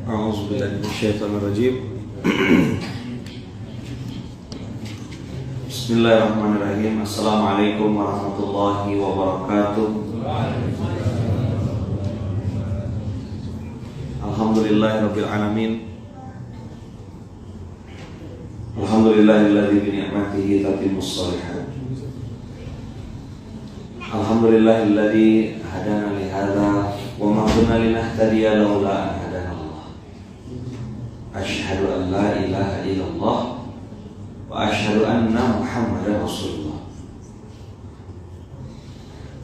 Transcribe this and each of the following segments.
A'udzu billahi minasyaitonir rajim. Bismillahirrahmanirrahim. Assalamualaikum warahmatullahi wabarakatuh. Alhamdulillahirabbil alamin. Alhamdulillahilladzi bi ni'matihi tatimmus shalihat. Alhamdulillahilladzi hadana li hadza wa ma kunna linahtadiya laula an hadana Allah. Asyhadu an la ilaha illallah wa asyhadu anna Muhammadar Rasulullah.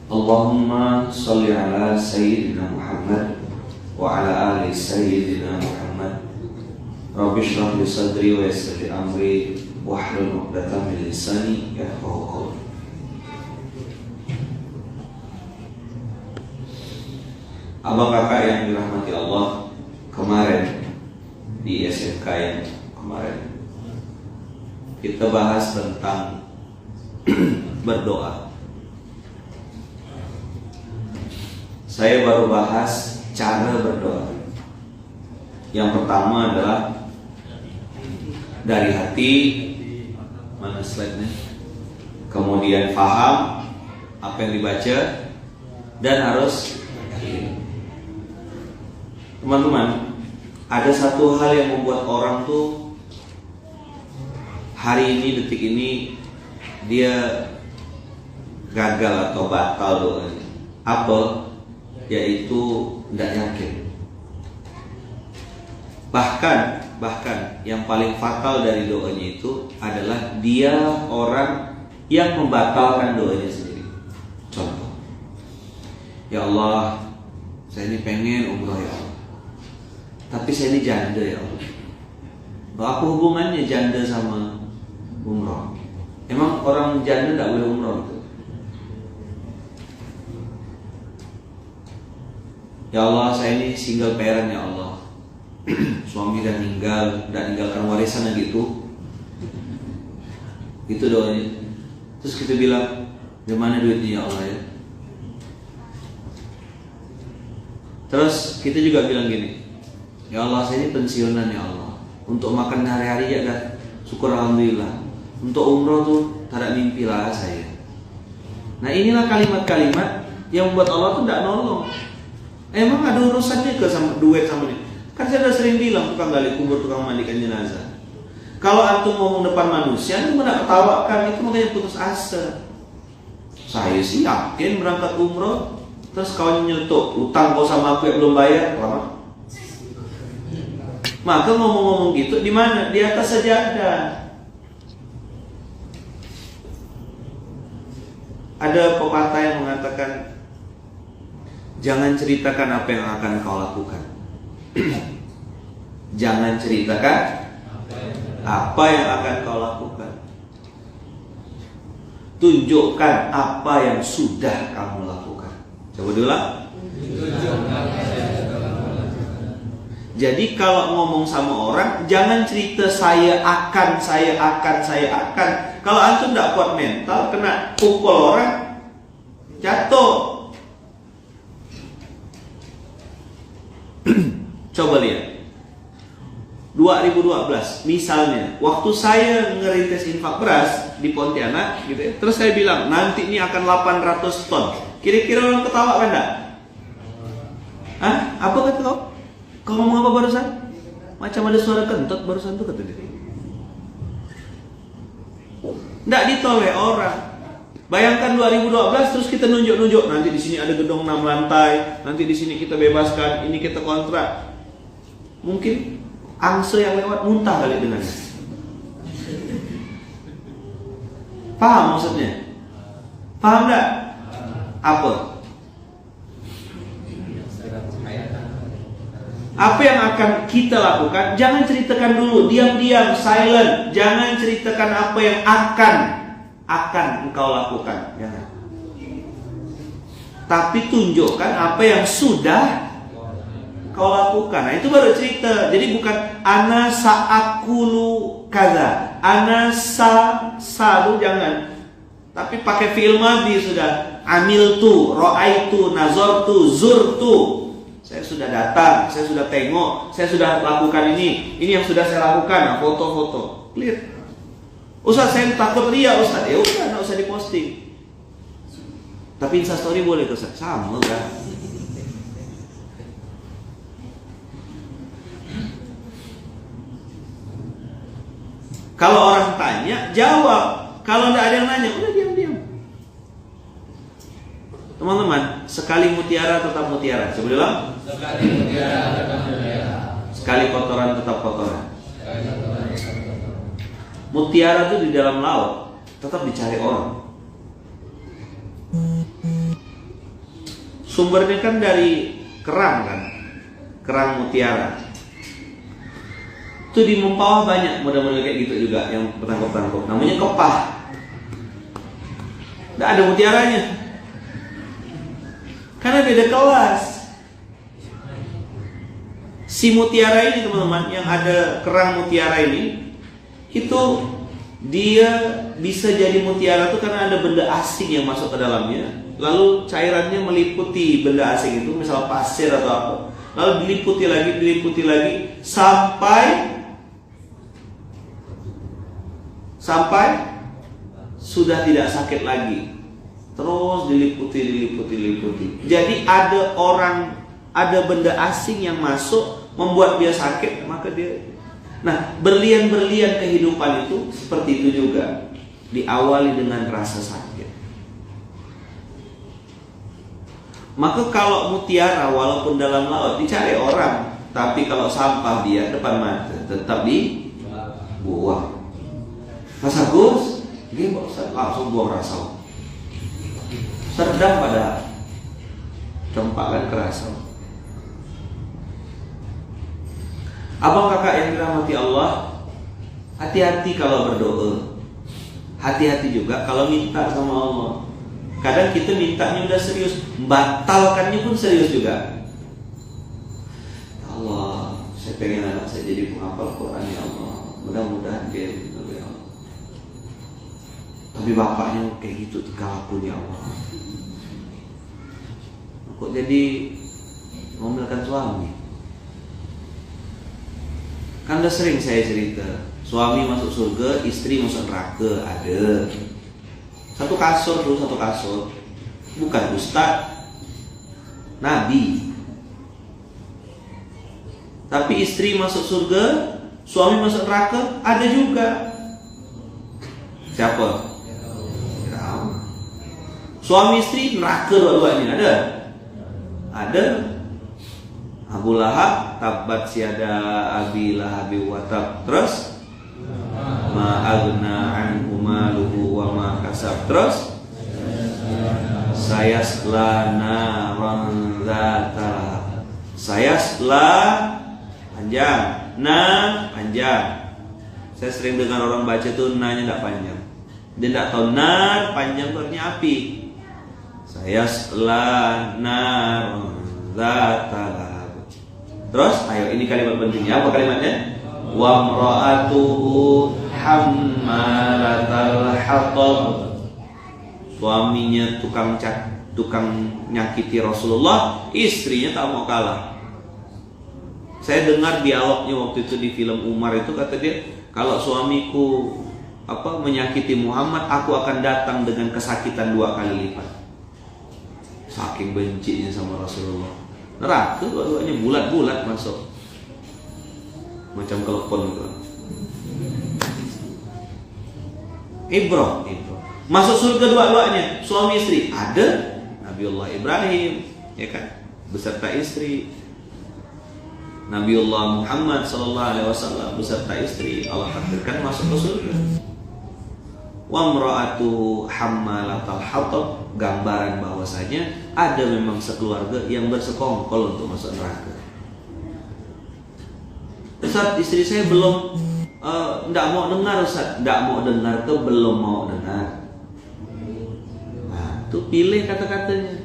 Allahumma shalli ala sayyidina Muhammad wa ala ali sayyidina Muhammad. Rabbi shrah li sadri wa yassir li amri wahlul 'uqdatam min lisani yafqahu qawli. Abang kakak yang dirahmati Allah, kemarin di SMK yang kemarin kita bahas tentang berdoa. Saya baru bahas cara berdoa. Yang pertama adalah dari hati, mana slide-nya? Kemudian paham apa yang dibaca dan harus yakin. Teman-teman, ada satu hal yang membuat orang tuh hari ini, detik ini dia gagal atau batal doanya. Apa? Yaitu tidak yakin. Bahkan yang paling fatal dari doanya itu adalah dia orang yang membatalkan doanya sendiri. Contoh, ya Allah, saya ini pengen umroh ya Allah, tapi saya ini janda ya Allah. Apa hubungannya janda sama umroh? Emang orang janda tidak boleh umroh gitu? Ya Allah, saya ini single parent ya Allah. Suami udah ninggalkan warisan gitu. Gitu doanya. Terus kita bilang, "Di mana duitnya ya Allah ya?" Terus kita juga bilang gini, "Ya Allah, saya ini pensiunan ya Allah. Untuk makan hari-hari ya dah syukur alhamdulillah. Untuk umroh tuh tak ada mimpi lah saya." Nah, inilah kalimat-kalimat yang membuat Allah tuh tidak nolong. Emang ada urusannya ke sama duit sama dia? Kan saya udah sering bilang, tukang gali kubur, tukang mandikan jenazah. Kalau antum ngomong depan manusia, antum tidak ketawakan, itu makanya putus asa. Saya sih yakin berangkat umroh, terus kawan nyetok utang kau sama aku yang belum bayar, lama. Maka ngomong-ngomong gitu di mana? Di atas sajadah. Ada pepatah yang mengatakan, jangan ceritakan apa yang akan kau lakukan. Jangan ceritakan apa yang akan kau lakukan. Tunjukkan apa yang sudah kamu lakukan. Coba dulu. Jadi kalau ngomong sama orang, jangan cerita saya akan. Kalau antum tidak kuat mental, kena pukul orang, jatuh. Coba lihat 2012 misalnya, waktu saya ngerintis infak beras di Pontianak gitu ya, terus saya bilang nanti ini akan 800 ton. Kira-kira orang ketawa kan enggak? Hah? Apa kata kau? Kau ngomong apa barusan? Macam ada suara kentut barusan tuh kata dia. Enggak ditoleh orang. Bayangkan 2012 terus kita nunjuk-nunjuk, nanti di sini ada gedung 6 lantai, nanti di sini kita bebaskan, ini kita kontrak. Mungkin angsa yang lewat muntah kali dengan. Paham maksudnya? Paham enggak? Apa? Apa yang akan kita lakukan? Jangan ceritakan dulu, diam-diam, silent. Jangan ceritakan apa yang akan engkau lakukan. Jangan. Tapi tunjukkan apa yang sudah kau lakukan. Nah, itu baru cerita. Jadi bukan ana sa'akulu kaza, ana sa'salu, jangan. Tapi pakai fi'il madhi sudah. Amiltu, ra'aitu, nazartu, zurtu. Saya sudah datang, saya sudah tengok, saya sudah lakukan ini yang sudah saya lakukan. Nah, foto-foto, clear. Ustaz, saya takut ria Ustaz. Ya udah, nggak usah diposting. Tapi Instastory boleh tuh Ustaz. Sama kan? Kalau orang tanya, jawab. Kalau nggak ada yang nanya, udah diam-diam. Teman-teman, sekali mutiara tetap mutiara. Coba bilang. Sekali mutiara tetap mutiara. Sekali kotoran tetap kotoran. Mutiara itu di dalam laut tetap dicari orang. Sumbernya kan dari kerang kan, kerang mutiara. Itu di Mempawah banyak model-model kayak gitu juga yang bertangkap-tangkap. Namanya kepah. Nggak ada mutiaranya. Karena beda kelas. Si mutiara ini teman-teman, yang ada kerang mutiara ini, itu dia bisa jadi mutiara itu karena ada benda asing yang masuk ke dalamnya. Lalu cairannya meliputi benda asing itu, misal pasir atau apa. Lalu diliputi lagi, sampai sudah tidak sakit lagi. Terus diliputi. Jadi ada benda asing yang masuk membuat dia sakit, maka dia. Nah, berlian-berlian kehidupan itu seperti itu juga. Diawali dengan rasa sakit. Maka kalau mutiara walaupun dalam laut dicari orang, tapi kalau sampah dia depan mata tetap dibuang. Mas Agus, ini langsung buang rasa. Serdam pada campakan kerasa. Abang kakak yang dirahmati Allah, hati-hati kalau berdoa. Hati-hati juga kalau minta sama Allah. Kadang kita mintanya udah serius, batalkannya pun serius juga. Ya Allah, saya pengen anak saya jadi penghafal Quran ya Allah. Mudah-mudahan dia ya Allah. Tapi bapaknya kayak gitu dikalapun ya Allah. Kok jadi ngomelkan suami? Kan udah sering saya cerita, suami masuk surga, istri masuk neraka, ada. Satu kasur, bukan ustaz, nabi. Tapi istri masuk surga, suami masuk neraka, ada juga. Siapa? Suami istri neraka dua-duanya, ada. Abu Lahab, tabat siada abi lahabi watab. Terus ma agna anhu maluhu wa ma kasab. Terus sayasla naran dzata lahab. Sayasla panjang, panjang. Saya sering dengar orang baca tuh nanya enggak panjang. Dia enggak tahu nar panjang itu artinya api. Sayasla naran dzata lahab. Terus, ayo ini kalimat pentingnya. Apa kalimatnya? Wa mra'atuhu hammalatal hatab. Suaminya tukang nyakiti Rasulullah, istrinya tak mau kalah. Saya dengar dialognya waktu itu di film Umar itu, kata dia, kalau suamiku menyakiti Muhammad, aku akan datang dengan kesakitan 2 kali lipat. Saking bencinya sama Rasulullah. Neraka dua-duanya bulat-bulat masuk. Macam telepon gitu. Ibrah. Masuk surga dua-duanya, suami istri. Ada Nabiullah Ibrahim, ya kan? Beserta istri. Nabiullah Muhammad SAW beserta istri Allah takdirkan masuk ke surga. Wa mra'atuhu hammalatal hatab, gambaran bahwasanya ada memang sekeluarga yang bersekongkol untuk masuk neraka. Ustaz, istri saya belum enggak mau dengar Ustaz, belum mau dengar. Nah, tuh pilih kata-katanya.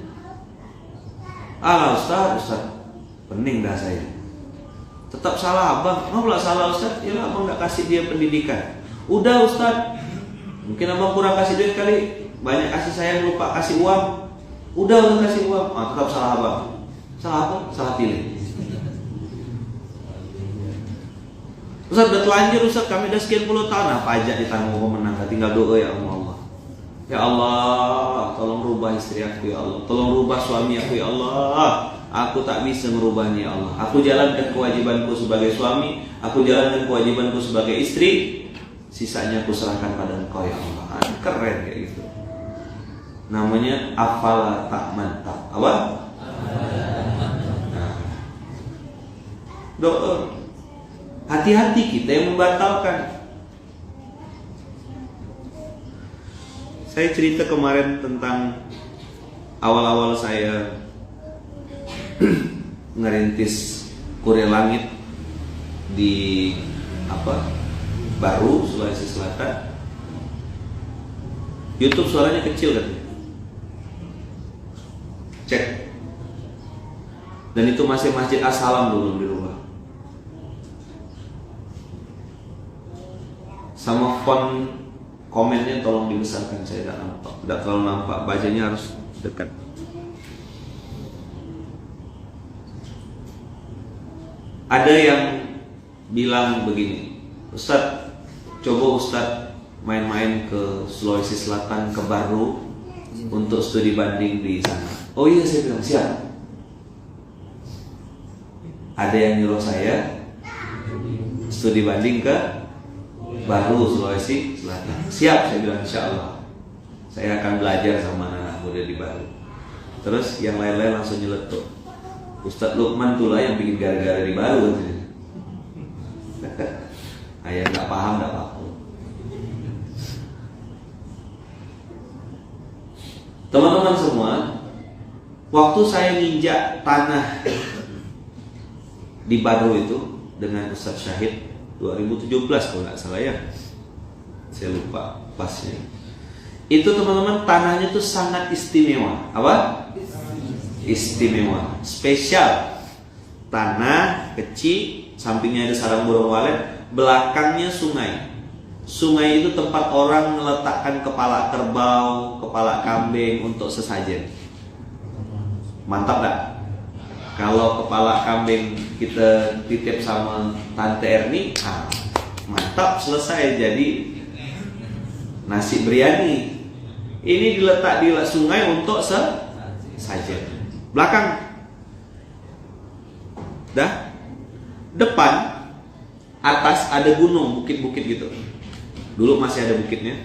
Ustaz, pening dah saya. Tetap salah abang. Mau pula salah Ustaz, ya abang enggak kasih dia pendidikan. Udah Ustaz, mungkin abang kurang kasih duit kali, banyak kasih sayang lupa kasih uang. Udah kasih uang, tetap salah abang. Salah apa? Salah pilih. Ustaz udah telanjur Ustaz, kami udah sekian puluh tahun. Apa aja ditanggung menang, tinggal doa ya Allah. Ya Allah, tolong rubah istri aku ya Allah. Tolong rubah suami aku ya Allah. Aku tak bisa merubahnya ya Allah. Aku jalankan kewajibanku sebagai suami, aku jalankan kewajibanku sebagai istri. Sisanya aku serahkan pada Engkau ya Allah. Keren kayak gitu. Namanya afala tak mantap. Apa? Nah. Doa. Hati-hati kita yang membatalkan. Saya cerita kemarin tentang awal-awal saya ngerintis Kurir Langit di Baru, Sulawesi Selatan. YouTube suaranya kecil kan? Cek. Dan itu masih Masjid As-Salam dulu dirubah. Sama font komennya tolong dibesarkan, saya tidak nampak, tidak terlalu nampak, bacanya harus dekat. Ada yang bilang begini, Ustadz, coba Ustadz main-main ke Sulawesi Selatan, ke Baru untuk studi banding di sana. Oh iya, saya bilang siap. Ada yang nyuruh saya studi banding ke Baru, Sulawesi Selatan. Siap, saya bilang insya Allah. Saya akan belajar sama anak muda di Baru. Terus yang lain-lain langsung nyeletuk. Ustadz Lukman tulah yang bikin gara-gara di Baru. Ayah nggak paham, nggak apa-apa. Teman-teman semua, waktu saya nginjak tanah di Baru itu dengan Ustadz Syahid 2017 kalau nggak salah ya, saya lupa pasnya. Itu teman-teman tanahnya tuh sangat istimewa. Apa? Istimewa, spesial. Tanah kecil, sampingnya ada sarang burung walet, belakangnya sungai. Sungai itu tempat orang meletakkan kepala kerbau, kepala kambing untuk sesajen. Mantap gak? Kalau kepala kambing kita titip sama Tante Erni, mantap, selesai jadi nasi biryani. Ini diletak di sungai untuk sesajen. Belakang, dah, depan, atas ada gunung, bukit-bukit gitu. Dulu masih ada bukitnya.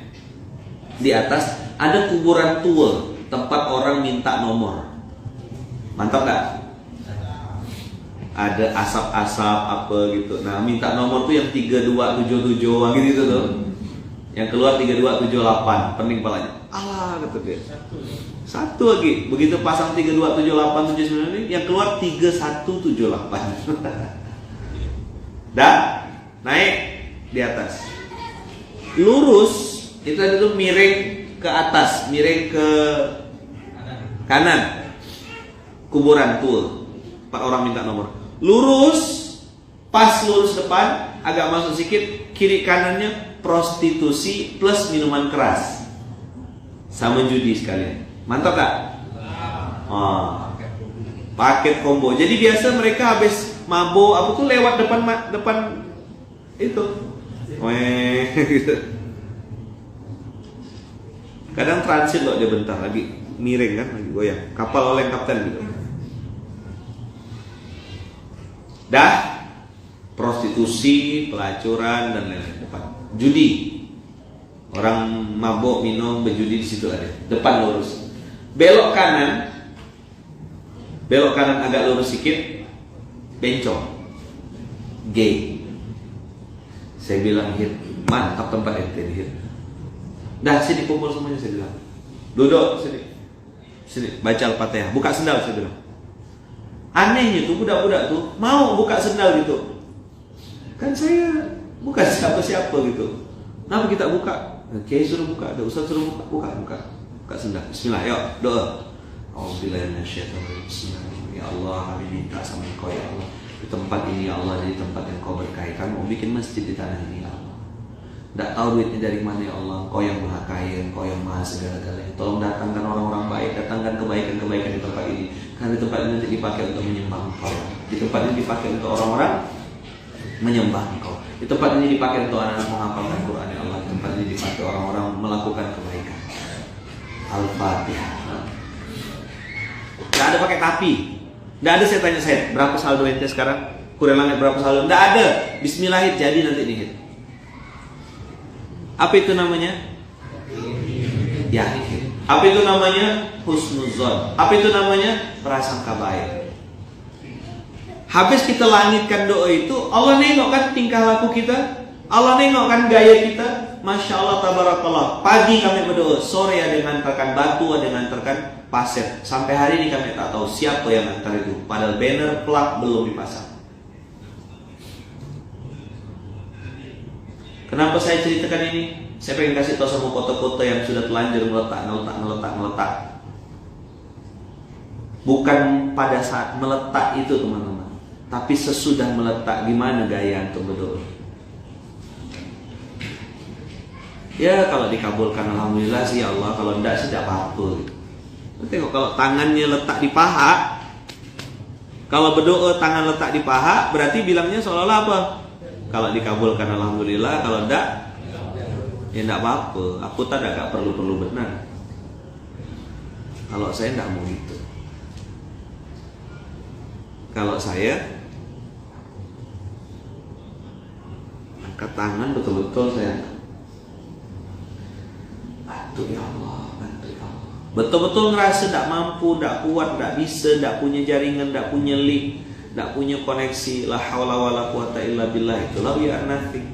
Di atas ada kuburan tua, tempat orang minta nomor. Mantap gak? Ada asap-asap apa gitu. Nah, minta nomor tuh yang 3277 gitu tuh. Yang keluar 3278, pening palanya. Alah, kata dia. Satu lagi, begitu pasang 327879 ini, yang keluar 3178. Dah, naik di atas. Lurus, itu tadi tuh miring ke atas, miring ke kanan. Kuburan tua, Pak orang minta nomor. Lurus, pas lurus depan, agak masuk sedikit, kiri kanannya prostitusi plus minuman keras, sama judi sekalian. Mantap gak? Paket combo. Jadi biasa mereka habis mabuk apa tuh lewat depan itu. Gitu. Kadang transit loh dia bentar lagi miring kan, lagi goyang. Kapal oleh kapten gitu. Dah, prostitusi, pelacuran dan lain-lain depan. Judi. Orang mabuk, minum, berjudi di situ ada. Depan lurus. Belok kanan agak lurus sedikit, bencong. Gay. Saya bilang, hit, mantap tempat ente hit. Dah, sini kumpul semuanya, saya bilang. Duduk sini, baca Al-Fatihah, buka sendal, saya bilang. Anehnya tuh budak-budak tuh mau buka sendal gitu. Kan saya bukan siapa-siapa gitu. Kenapa kita buka? Kiai suruh buka, ada ustaz suruh buka sendal. Bismillah, yuk doa. Auzubillahiminasyaitonirrajim. Bismillahirrahmanirrahim. Ya Allah, kami minta sama Engkau ya Allah. Di tempat ini ya Allah, jadi tempat yang Kau berkahi. Kami mau bikin masjid di tanah ini ya Allah. Tidak tahu duitnya dari mana ya Allah. Engkau yang maha kaya, Engkau yang maha segala-galanya. Tolong datangkan orang-orang baik, datangkan kebaikan-kebaikan di tempat ini. Karena di tempat ini nanti dipakai untuk menyembah Engkau. Di tempat ini dipakai untuk orang-orang menyembah Engkau. Di tempat ini dipakai untuk anak-anak menghafalkan Quran ya Allah. Di tempat ini dipakai orang-orang melakukan kebaikan. Al-Fatihah. Tidak ada pakai tapi. Tidak ada saya tanya berapa saldo ente sekarang? Kurang langit berapa saldo? Tidak ada. Bismillahirrahmanirrahim jadi nanti nih. Apa itu namanya? Yakin. Apa itu namanya? Husnuzon. Apa itu namanya? Prasangka baik. Habis kita langitkan doa itu, Allah nengok kan tingkah laku kita, Allah nengok kan gaya kita. Masya Allah, tabarakallah. Pagi kami berdoa, sore ada yang hantarkan batu, ada yang hantarkan pasir. Sampai hari ini kami tak tahu siapa yang hantar itu. Padahal banner plak belum dipasang. Kenapa saya ceritakan ini? Saya pengen kasih tahu sama foto-foto yang sudah telanjur meletak. Bukan pada saat meletak itu teman-teman, tapi sesudah meletak gimana gaya untuk berdoa. Ya kalau dikabulkan alhamdulillah sih ya Allah, kalau enggak sih tidak apa-apa. Tengok kalau tangannya letak di paha, kalau berdoa tangan letak di paha, berarti bilangnya seolah-olah apa? Kalau dikabulkan alhamdulillah, kalau enggak ya enggak apa-apa. Aku tak agak perlu benar. Kalau saya enggak mau gitu. Kalau saya angkat tangan betul-betul saya bantu ya Allah, bantu ya Allah. Betul-betul ngerasa enggak mampu, enggak kuat, enggak bisa, enggak punya jaringan, enggak punya link, tidak punya koneksi, la haula wala quwata illa billah, itulah we are nothing.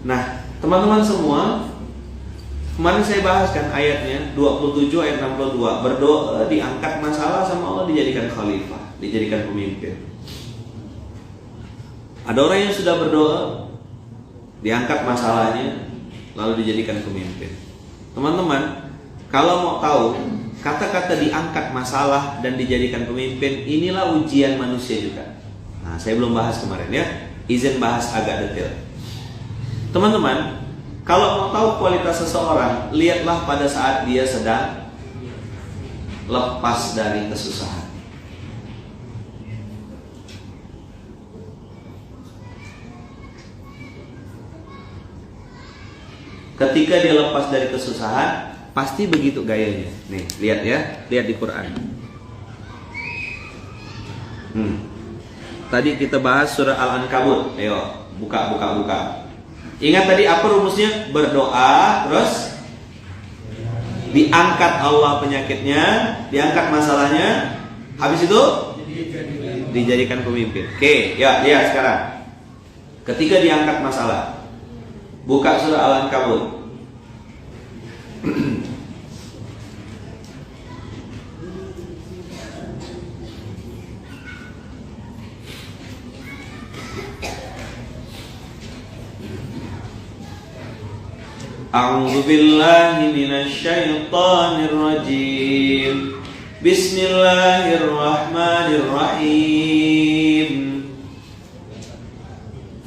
Nah, teman-teman semua, kemarin saya bahaskan ayatnya 27 ayat 62, berdoa diangkat masalah sama Allah, dijadikan khalifah, dijadikan pemimpin. Ada orang yang sudah berdoa, diangkat masalahnya, lalu dijadikan pemimpin. Teman-teman, kalau mau tahu kata-kata diangkat masalah dan dijadikan pemimpin, inilah ujian manusia juga. Nah, saya belum bahas kemarin ya. Izin bahas agak detail. Teman-teman, kalau mau tahu kualitas seseorang, lihatlah pada saat dia sedang lepas dari kesusahan. Ketika dia lepas dari kesusahan, pasti begitu gayanya. Nih, lihat ya, lihat di Quran. Tadi kita bahas surah Al-Ankabut. Ayo, buka. Ingat tadi apa rumusnya? Berdoa, terus diangkat Allah penyakitnya, diangkat masalahnya, habis itu dijadikan pemimpin. Oke, ya lihat sekarang. Ketika diangkat masalah, buka surah Al-Ankabut. A'udzu billahi minasy syaithanir rajim. Bismillahirrahmanirrahim.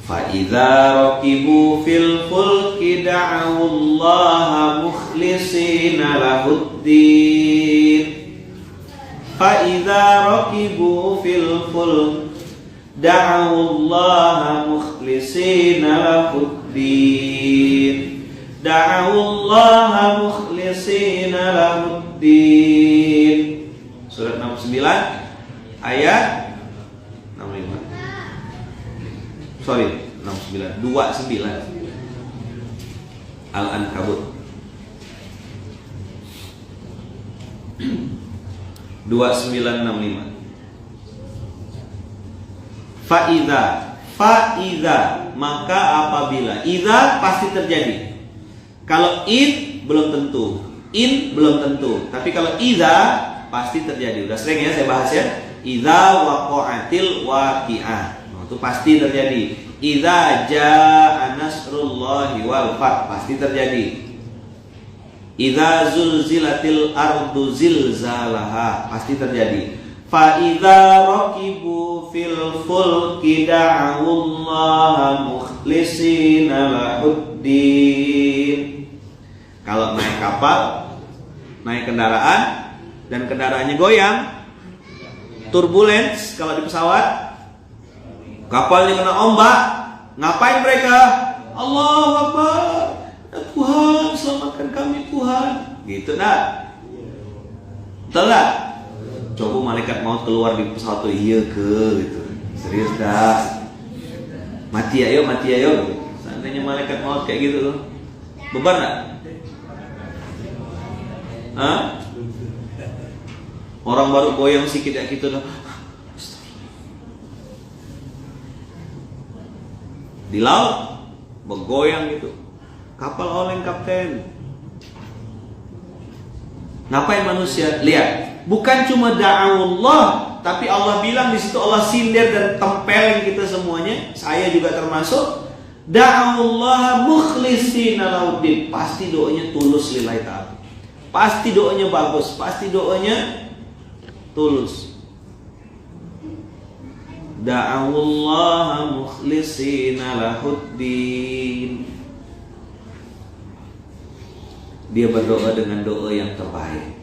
Fa idza raqibu fil fulki da'u Allah mukhlishina lahuddin. Fa idza raqibu fil fulki da'u Allah mukhlishina lahuddin. Da'awallaha mukhlishina lahuddin. Surat 69 ayat 65. Sorry, 69 29. Al-Ankabut 2965. Fa'idha, maka apabila. Idza pasti terjadi. Kalau in belum tentu, in belum tentu. Tapi kalau idza pasti terjadi. Udah sering ya saya bahas ya. Idza waqa'atil waqi'ah. Nah, itu pasti terjadi. Idza jaa nasrullahi wal fath, pasti terjadi. Idza zulzilatil ardu zilzalaha, pasti terjadi. Fa idza raqibu fil fulki da'u Allah mukhlisina lahuddin. Kalau naik kapal, naik kendaraan dan kendaraannya goyang, turbulence kalau di pesawat, kapalnya kena ombak, ngapain mereka? Allahu Akbar, Tuhan selamatkan kami Tuhan, gitu nak? Betul tak? Coba malaikat maut keluar di pesawat tuh, iya ke gitu, serius dah, mati ayo gitu. Seandainya malaikat maut kayak gitu tuh, beban tak? Hah? Orang baru goyang sedikit kayak gitu dah. Di laut bergoyang gitu. Kapal oleng kapten. Ngapain manusia? Lihat, bukan cuma da'awullah, tapi Allah bilang di situ, Allah sindir dan tempelin kita semuanya. Saya juga termasuk. Da'awullah mukhlishina lahuddin. Pasti doanya tulus lillahi ta'ala. Pasti doanya bagus, pasti doanya tulus. Da'awullaha mukhlishina lahuddin. Dia berdoa dengan doa yang terbaik.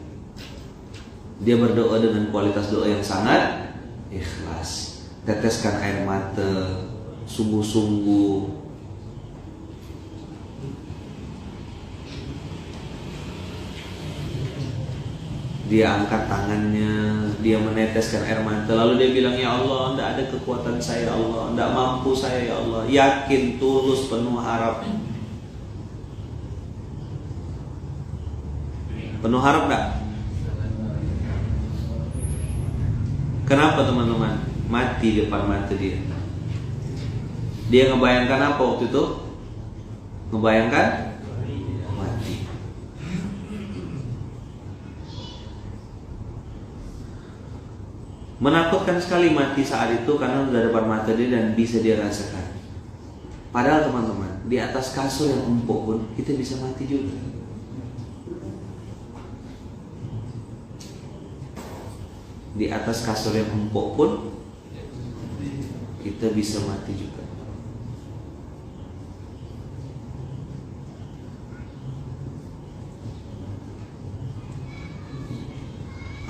Dia berdoa dengan kualitas doa yang sangat ikhlas. Teteskan air mata, sungguh-sungguh. Dia angkat tangannya, dia meneteskan air mata, lalu dia bilang, ya Allah, tidak ada kekuatan saya, ya Allah, tidak mampu saya, ya Allah. Yakin, tulus, penuh harap. Penuh harap tak? Kenapa teman-teman? Mati depan mata dia. Dia ngebayangkan apa waktu itu? Ngebayangkan mati. Menakutkan sekali mati saat itu karena sudah depan mata dia dan bisa dia rasakan. Padahal teman-teman, di atas kasur yang empuk pun kita bisa mati juga. Di atas kasur yang empuk pun kita bisa mati juga.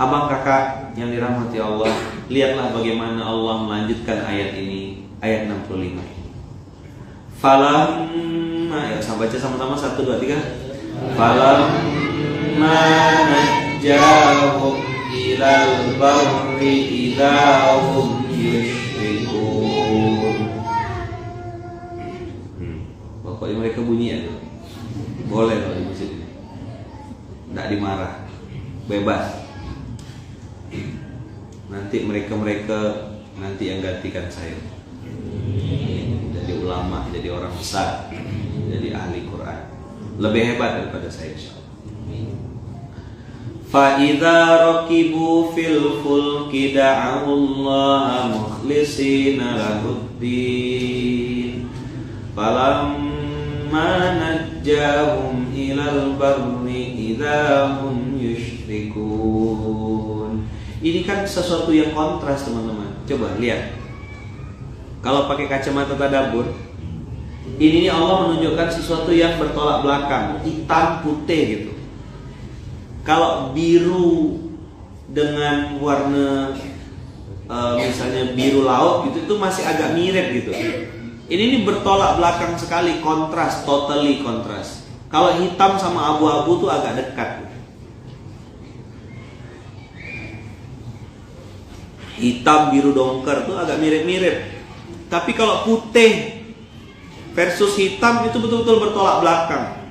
Abang kakak yang dirahmati Allah, lihatlah bagaimana Allah melanjutkan ayat ini, ayat 65. Falamma, ya, baca sama-sama 1, 2, 3. Falamma najjahum ilal barri idahum yushrikun. Pokoknya mereka bunyi ya. Boleh kalau di masjid ini. Tidak dimarah, bebas. Nanti mereka nanti yang gantikan saya. Jadi ulama, jadi orang besar, jadi ahli Quran, lebih hebat daripada saya insyaallah. Fa idza raqibu fil fulki da'u Allah mukhlishina lahuddin falamma najjahum ilal barri idahum yushrikun. Ini kan sesuatu yang kontras teman-teman. Coba lihat. Kalau pakai kacamata tadabbur, ini Allah menunjukkan sesuatu yang bertolak belakang, hitam putih gitu. Kalau biru dengan warna misalnya biru laut gitu, itu masih agak mirip gitu. Ini bertolak belakang sekali, kontras, totally kontras. Kalau hitam sama abu-abu tuh agak dekat. Hitam biru dongker tuh agak mirip-mirip. Tapi kalau putih versus hitam itu betul-betul bertolak belakang.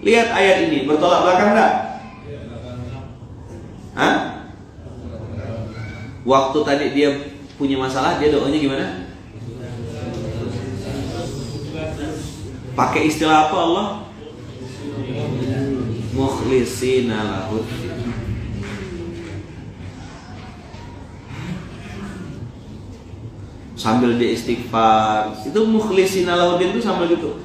Lihat ayat ini, bertolak belakang enggak? Hah? Waktu tadi dia punya masalah, dia doanya gimana? Pakai istilah apa Allah? Mukhlishina lahuddin. Sambil dia istighfar, itu mukhlishina lahuddin itu sambil gitu.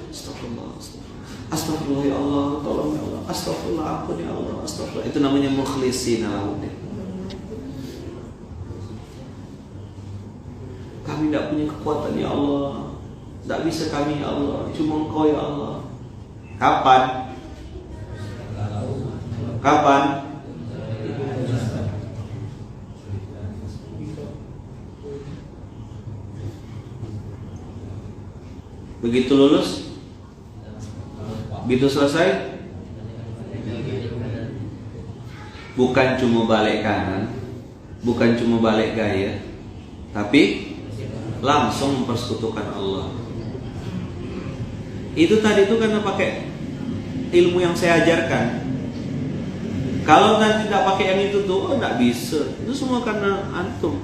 Astagfirullah ya Allah, tolong ya Allah. Astagfirullah, ampun ya Allah, astagfirullah. Itu namanya mukhlishina lahuddin. Kami tidak punya kekuatan ya Allah. Tidak bisa kami ya Allah, cuma Engkau ya Allah. Kapan? Kapan? Begitu lulus, begitu selesai, bukan cuma balik kanan, bukan cuma balik gaya, tapi langsung mempersekutukan Allah. Itu tadi itu karena pakai ilmu yang saya ajarkan. Kalau nanti tidak pakai yang itu tuh, tidak bisa. Itu semua karena antum.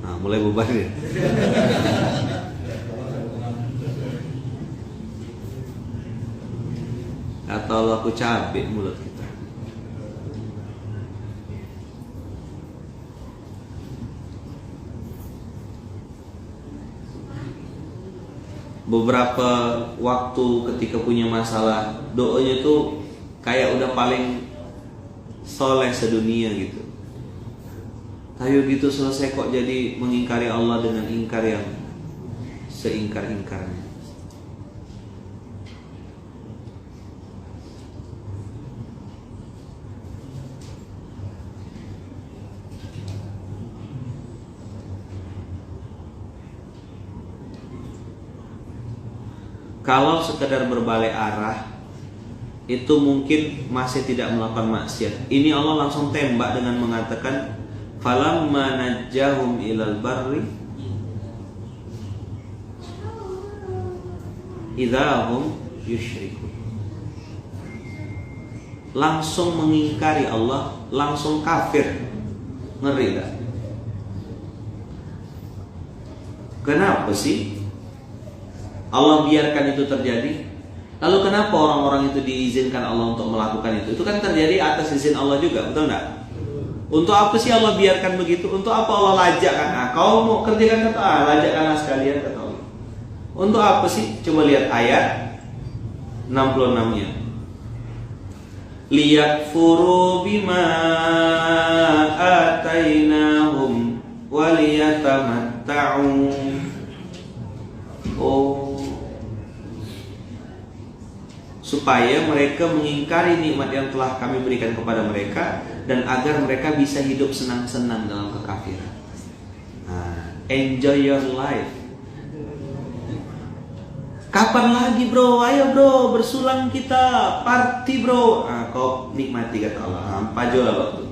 Nah, mulai bubar ya. Kata Allah, aku cabai mulut kita. Beberapa waktu ketika punya masalah, doanya tuh kayak udah paling soleh sedunia gitu. Tapi begitu selesai kok jadi mengingkari Allah dengan ingkar yang seingkar-ingkarnya. Kalau sekedar berbalik arah, itu mungkin masih tidak melakukan maksiat. Ini Allah langsung tembak dengan mengatakan, falamma najjahum ilal barri idzahum yusyrikun. Langsung mengingkari Allah, langsung kafir. Ngeri tak? Kenapa sih Allah biarkan itu terjadi? Lalu kenapa orang-orang itu diizinkan Allah untuk melakukan itu? Itu kan terjadi atas izin Allah juga, betul enggak? Untuk apa sih Allah biarkan begitu? Untuk apa Allah lajakkan? Nah, kau mau kerjakan kata lajakkanlah sekalian kata Allah. Untuk apa sih? Coba lihat ayat 66-nya. Liyakfuru bima atainahum waliyatamatta'u. Supaya mereka mengingkari nikmat yang telah kami berikan kepada mereka, dan agar mereka bisa hidup senang-senang dalam kekafiran. Nah, enjoy your life. Kapan lagi bro? Ayo bro, bersulang kita, party bro. Nah, kau nikmati kata Allah. Pajolah waktu.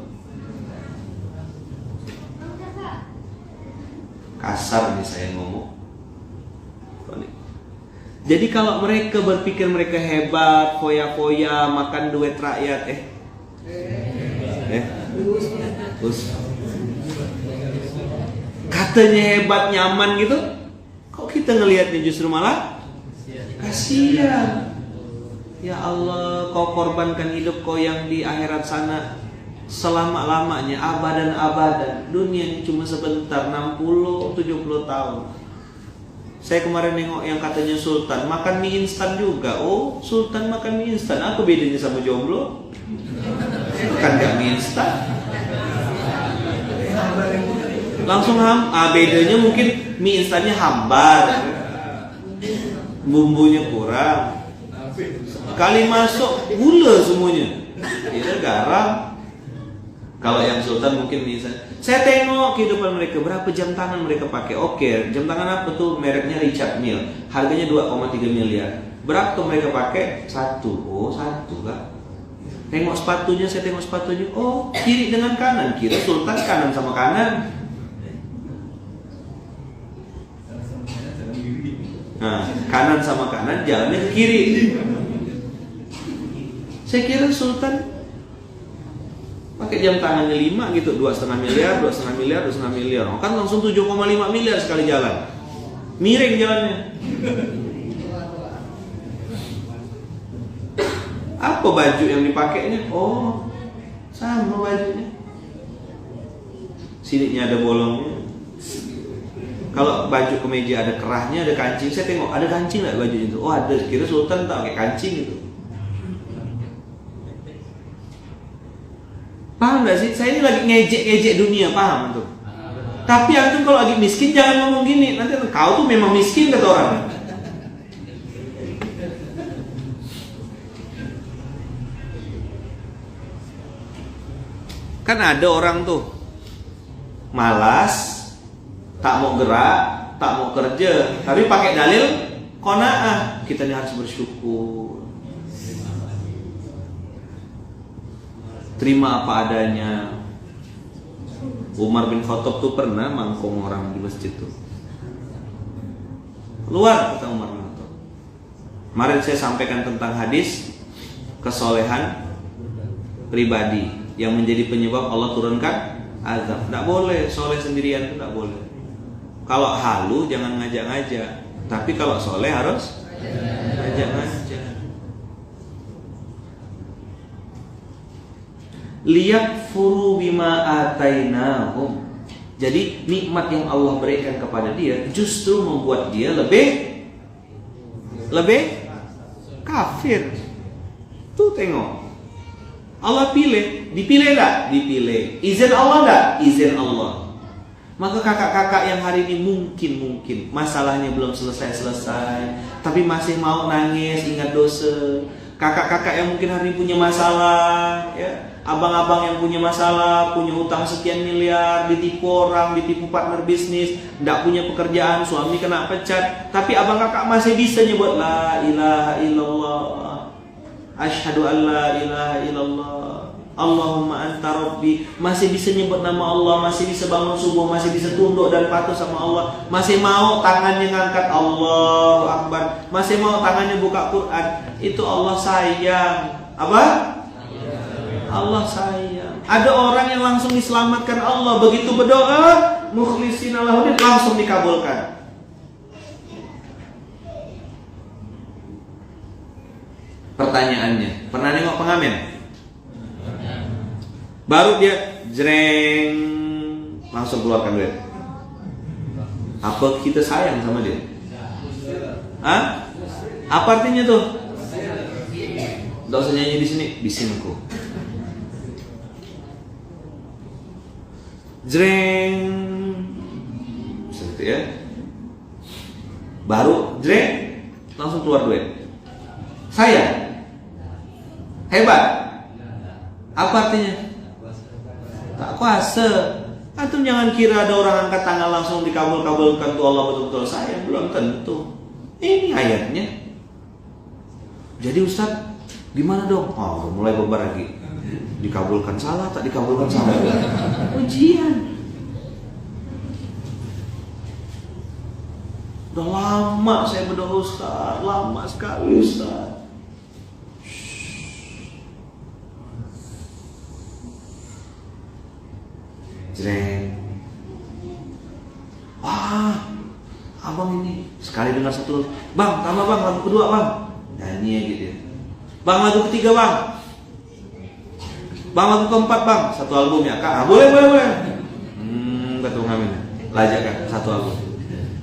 Kasar nih saya ngomong. Jadi kalau mereka berpikir mereka hebat, foya-foya, makan duit rakyat, katanya hebat, nyaman gitu, kok kita ngelihatnya justru malah kasihan. Ya Allah, kau korbankan hidup kau yang di akhirat sana selama-lamanya, abadan-abadan. Dunia ini cuma sebentar, 60-70 tahun. Saya kemarin nengok yang katanya Sultan makan mie instan juga. Oh, Sultan makan mie instan. Apa bedanya sama jomblo? Kan gak mie instan. Langsung bedanya mungkin mie instannya hambar, bumbunya kurang. Kali masuk gula semuanya. Itu garam. Kalau yang Sultan mungkin mie instan. Saya tengok kehidupan mereka, berapa jam tangan mereka pakai. Oke, jam tangan apa tuh? Mereknya Richard Mille, harganya 2,3 miliar. Berapa tuh mereka pakai? 1. Oh, 1 kak. Tengok sepatunya, saya tengok sepatunya. Oh, kiri dengan kanan. Kira Sultan kanan sama kanan. Nah, kanan sama kanan, jalannya ke kiri. Saya kira Sultan pakai jam tangannya 5 gitu, 2,5 miliar, 2,5 miliar, 2,5 miliar. Oh, kan langsung 7,5 miliar sekali jalan. Miring jalannya. Apa baju yang dipakainya? Oh, sama bajunya. Sininya ada bolongnya. Kalau baju kemeja ada kerahnya, ada kancing. Saya tengok ada kancing nggak baju itu? Oh ada. Kira Sultan tak pakai kancing gitu. Paham gak sih? Saya ini lagi ngejek-ngejek dunia, paham tuh? Tapi antum kalau lagi miskin jangan ngomong gini. Nanti kau tuh memang miskin kata orang. Kan ada orang tuh malas, tak mau gerak, tak mau kerja, tapi pakai dalil qanaah. Kita ini harus bersyukur, terima apa adanya. Umar bin Khattab tuh pernah mangkong orang di masjid tuh. Keluar kata Umar bin Khattab. Kemarin saya sampaikan tentang hadis kesolehan pribadi yang menjadi penyebab Allah turunkan azab. Tidak boleh soleh sendirian, itu tidak boleh. Kalau halu jangan ngajak-ngajak, tapi kalau soleh harus ngajak-ngajak. Liyakfuru bima atainahum. Jadi nikmat yang Allah berikan kepada dia justru membuat dia lebih kafir. Tuh tengok, Allah dipilih enggak? Dipilih. Izin Allah enggak? Izin Allah. Maka kakak-kakak yang hari ini mungkin masalahnya belum selesai, tapi masih mau nangis ingat dosa. Kakak-kakak yang mungkin hari ini punya masalah, ya, abang-abang yang punya masalah, punya utang sekian miliar, ditipu orang, ditipu partner bisnis, tidak punya pekerjaan, suami kena pecat, tapi abang kakak masih bisa nyebut la ilaha illallah, asyhadu an la ilaha illallah, Allahumma anta rabbi, masih bisa nyebut nama Allah, masih bisa bangun subuh, masih bisa tunduk dan patuh sama Allah, masih mau tangannya ngangkat Allahu Akbar, masih mau tangannya buka Quran. Itu Allah sayang. Apa? Allah sayang. Ada orang yang langsung diselamatkan Allah begitu berdoa, mukhlishina lahuddin, langsung dikabulkan. Pertanyaannya, pernah nengok pengamen? Baru dia jreng langsung keluarkan duit. Apa kita sayang sama dia? Hah? Apa artinya tuh? Tidak usah nyanyi di sini, bisingku. Jreng, seperti ya. Baru jreng langsung keluar duit. Saya hebat. Apa artinya? Tak kuasa. Antum jangan kira ada orang angkat tangan langsung dikabul-kabulkan tuh Allah betul-betul sayang, belum tentu. Ini ayatnya. Jadi Ustaz, gimana dong? Oh, mulai bebar lagi. Dikabulkan salah, tak dikabulkan salah. Ujian. Udah lama saya berdoa Ustaz, lama sekali Ustaz. Jreng. Wah, abang ini sekali dengar satu, bang, tambah bang, lagu kedua bang, nyanyi gitu ya. Bang, lagu ketiga bang, bang, lagu keempat bang, satu album ya kak. Boleh. Betul ngamen, lajak kan satu album.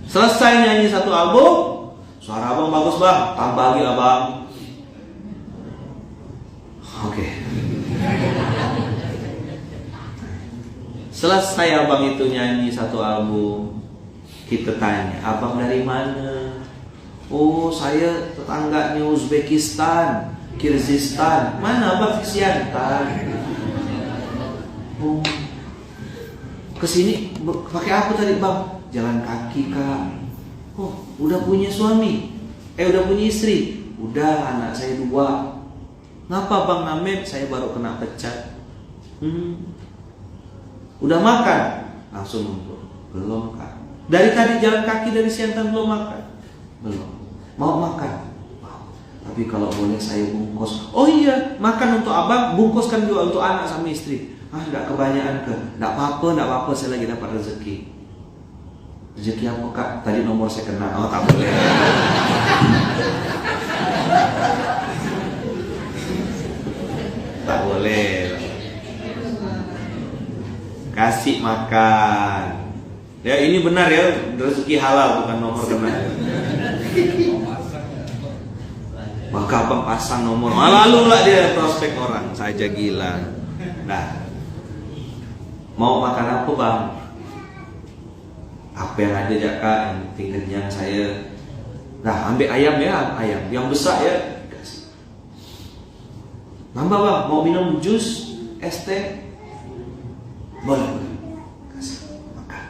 Selesai nyanyi satu album, suara abang bagus bang, tambah lagi abang. Oke. Selesai abang itu nyanyi satu album, kita tanya, abang dari mana? Oh, saya tetangganya Uzbekistan, Kyrgyzstan. Mana abang? Siantar. Oh, kesini pakai apa tadi bang? Jalan kaki kak. Oh, udah punya suami? Udah punya istri? Udah, anak saya 2. Ngapa bang Named? Saya baru kena pecat. Udah makan? Langsung mundur. Belum kak. Dari tadi jalan kaki dari Siantar belum makan? Belum. Mau makan? Wow. Tapi kalau boleh saya bungkus. Oh iya, makan untuk abang, bungkuskan juga untuk anak sama istri. Enggak kebanyakan ke. Enggak apa-apa, saya lagi dapat rezeki. Rezeki apa kak? Tadi nomor saya kena. Oh, tak boleh. Tak boleh. Kasih makan. Ya, ini benar ya, rezeki halal bukan nomor kena. Maka abang pasang nomor. Lalu lah dia prospek orang saja gila. Nah, mau makan apa bang? Apa yang ada jaka, yang penting kenyang saya. Nah, ambil ayam ya, ayam yang besar ya. Kasih. Nambah bang, mau minum jus, es teh, boleh. Kasih, makan.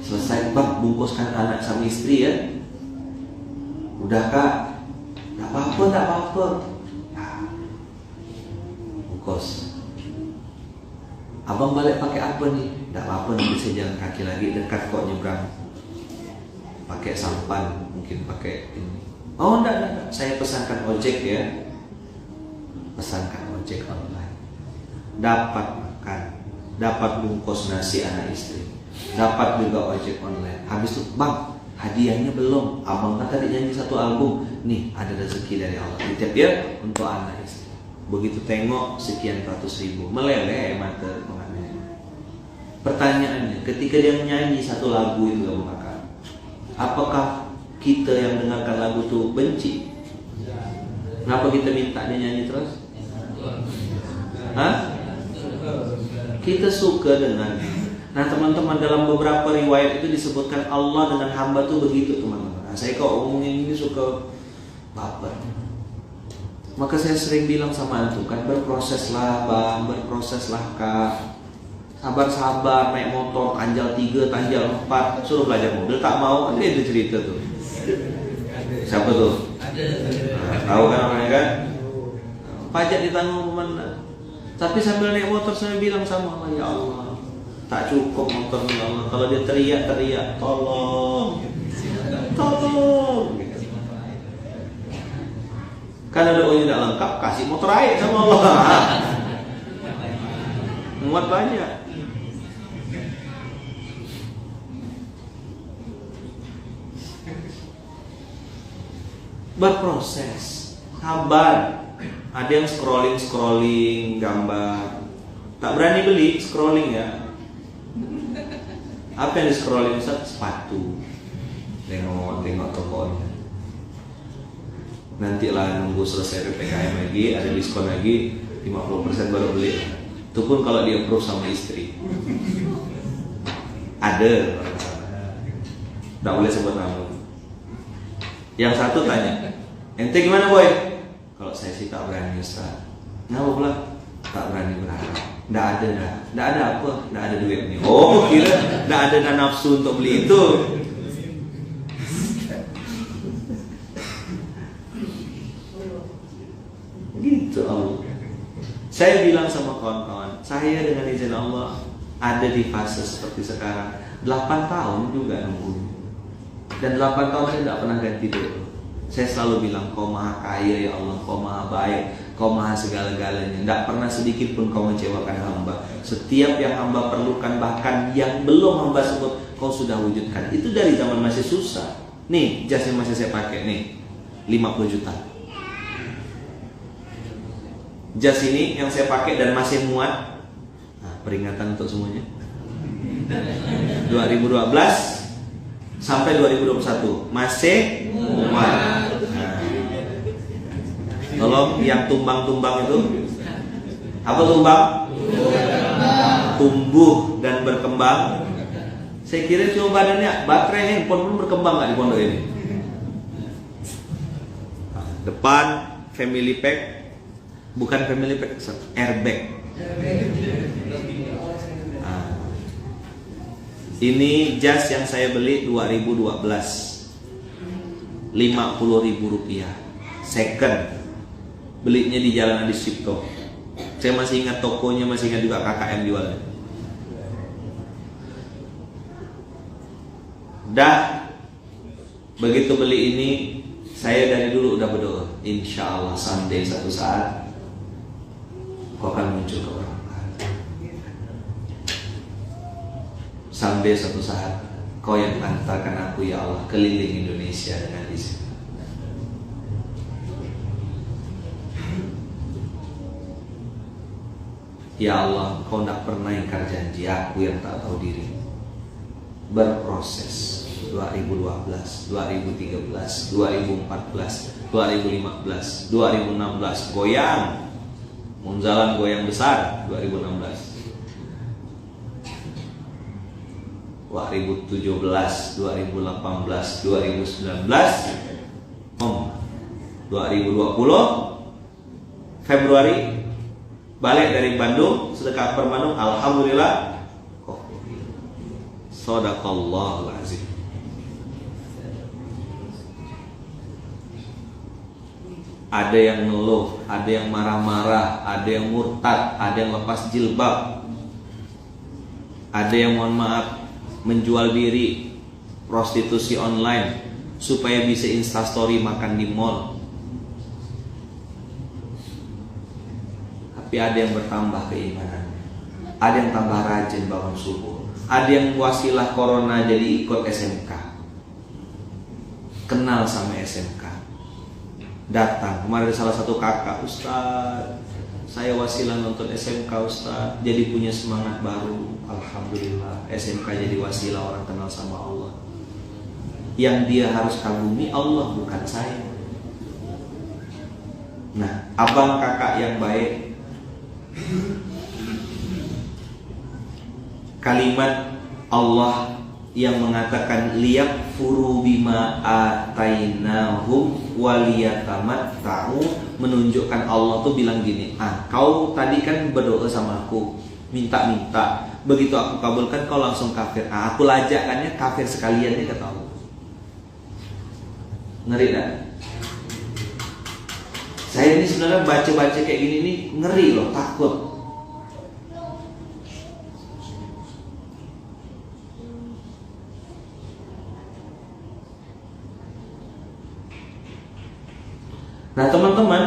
Selesai bang, bungkuskan anak sama istri ya. Udah kak, tak apa-apa, tak apa-apa. Nah, bungkus. Abang balik pakai apa nih? Tak apa-apa, nanti saya jalan kaki lagi, dekat kok nyebrang. Pakai sampan, mungkin pakai ini. Oh enggak, saya pesankan ojek ya. Pesankan ojek online. Dapat makan, dapat bungkus nasi anak istri, dapat juga ojek online. Habis itu, bang, hadiahnya belum. Abang kan tadi nyanyi satu album. Nih, ada rezeki dari Allah. Titip ya untuk anak istri. Begitu tengok sekian ratus ribu, meleleh mata pengantin. Pertanyaannya, ketika dia nyanyi satu lagu itu maka, apakah kita yang dengarkan lagu itu benci? Kenapa kita minta dia nyanyi terus? Hah? Kita suka dengan. Nah teman-teman, dalam beberapa riwayat itu disebutkan Allah dengan hamba tuh begitu teman-teman. Nah, saya kalau ngomongin ini suka baper. Maka saya sering bilang sama antum kan, berproseslah bang, berproseslah kak. Sabar-sabar, naik motor tanjal 3, tanjal 4, suruh belajar mobil tak mau. Ada itu cerita tuh. Siapa tuh? Nah, tahu kan orangnya kan? Pajak ditanggung kemana? Tapi sambil naik motor saya bilang sama Allah, ya Allah, tak cukup motornya Allah. Kalau dia teriak-teriak, tolong, tolong. Kan ada orang tidak lengkap, kasih motor air sama Allah. Muat banyak. Berproses, sabar. Ada yang scrolling gambar, tak berani beli, scrolling ya. Apa yang di scrolling? Sepatu. Tengok tokonya. Nantilah nunggu selesai PPKM lagi, ada diskon lagi 50% baru beli. Itu pun kalau dia approve sama istri. Ada orang sana. Tak boleh sebut nama. Yang satu tanya, ente gimana boy? Kalau saya sih tak berani Ustaz. Kenapa pula? Tak berani berharap. Nggak ada apa? Nggak ada duit nih. Oh kira nggak ada nafsu untuk beli itu. Gitu Allah. Saya bilang sama kawan-kawan, saya dengan izin Allah ada di fase seperti sekarang. 8 tahun juga nunggu. Dan 8 tahun saya tidak pernah ganti doa. Saya selalu bilang, kau maha kaya ya Allah, kau maha baik, kau maha segala-galanya. Tidak pernah sedikit pun kau mengecewakan hamba. Setiap yang hamba perlukan, bahkan yang belum hamba sebut, kau sudah wujudkan. Itu dari zaman masih susah. Nih, jas yang masih saya pakai nih, 50 juta. Jas ini yang saya pakai dan masih muat. Nah, peringatan untuk semuanya. 2012 sampai 2021 masih muat. Nah, tolong yang tumbang-tumbang itu apa tumbang? Tumbuh dan berkembang. Saya kira cuma badannya, baterai handphone pun berkembang nggak di pondok ini. Depan family pack, bukan family pack, airbag. Ini jas yang saya beli 2012, 50.000 rupiah, second. Belinya di Jalan Adi Sucipto. Saya masih ingat tokonya, masih ingat juga KKM jualnya. Dah begitu beli ini, saya dari dulu udah berdoa, insya Allah someday satu saat kau akan muncul ke orang. Sampai suatu saat kau yang antarkan aku ya Allah keliling Indonesia dengan izin. Ya Allah, kau tidak pernah ingkar janji, aku yang tak tahu diri. Berproses 2012, 2013, 2014, 2015, 2016 goyang. Munzalan goyang besar 2016. 2017, 2018, 2019, 2020 Februari balik dari Bandung, sedekah per Bandung, alhamdulillah. Shadaqallahul azim. Ada yang ngeluh, ada yang marah-marah, ada yang murtad, ada yang lepas jilbab, ada yang mohon maaf menjual diri, prostitusi online supaya bisa instastory makan di mall. Tapi ada yang bertambah keimanan, ada yang tambah rajin bangun subuh, ada yang wasilah corona jadi ikut SMK, kenal sama SMK, datang. Kemarin salah satu kakak, Ustaz, saya wasilah nonton SMK Ustaz, jadi punya semangat baru. Alhamdulillah, SMK jadi wasilah orang kenal sama Allah. Yang dia harus kagumi Allah, bukan saya. Nah, abang kakak yang baik, kalimat Allah yang mengatakan liyakfuru bima atainahum waliyatamatta'u menunjukkan Allah tuh bilang gini, kau tadi kan berdoa sama aku, minta-minta, begitu aku kabulkan kau langsung kafir. Aku lajakannya kafir sekalian nih, kata Allah. Ngeri kan? Saya ini sebenarnya baca-baca kayak gini nih ngeri loh, takut. Nah teman-teman,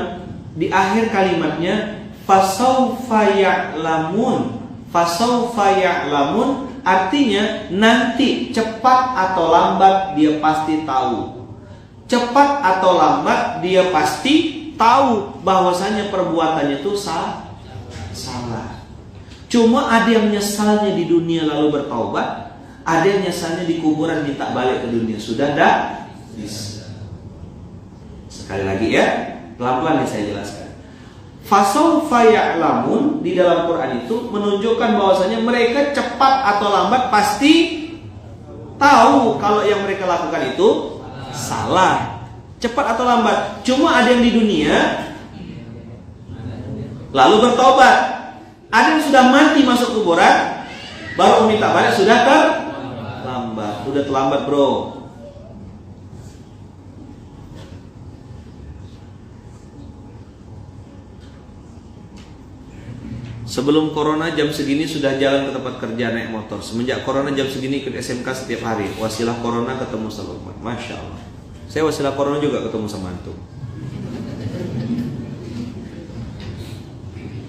di akhir kalimatnya fasaufa ya'lamun. Fasaufa ya'lamun artinya nanti, cepat atau lambat dia pasti tahu. Cepat atau lambat dia pasti tahu bahwasanya perbuatannya itu salah. Cuma ada yang nyesalnya di dunia lalu bertaubat, ada yang nyesalnya di kuburan minta balik ke dunia. Sudah dah bisa. Sekali lagi ya, pelan-pelan nih saya jelaskan. Fasaufa ya'lamun di dalam Quran itu menunjukkan bahwasanya mereka cepat atau lambat pasti tahu kalau yang mereka lakukan itu salah. Cepat atau lambat. Cuma ada yang di dunia lalu bertobat. Ada yang sudah mati masuk kuburan, baru minta balik sudah terlambat. Sudah terlambat, bro. Sebelum corona jam segini sudah jalan ke tempat kerja naik motor. Semenjak corona jam segini ke SMK setiap hari. Wasilah corona ketemu sama Lukman. Masya Allah. Saya wasilah corona juga ketemu sama antum.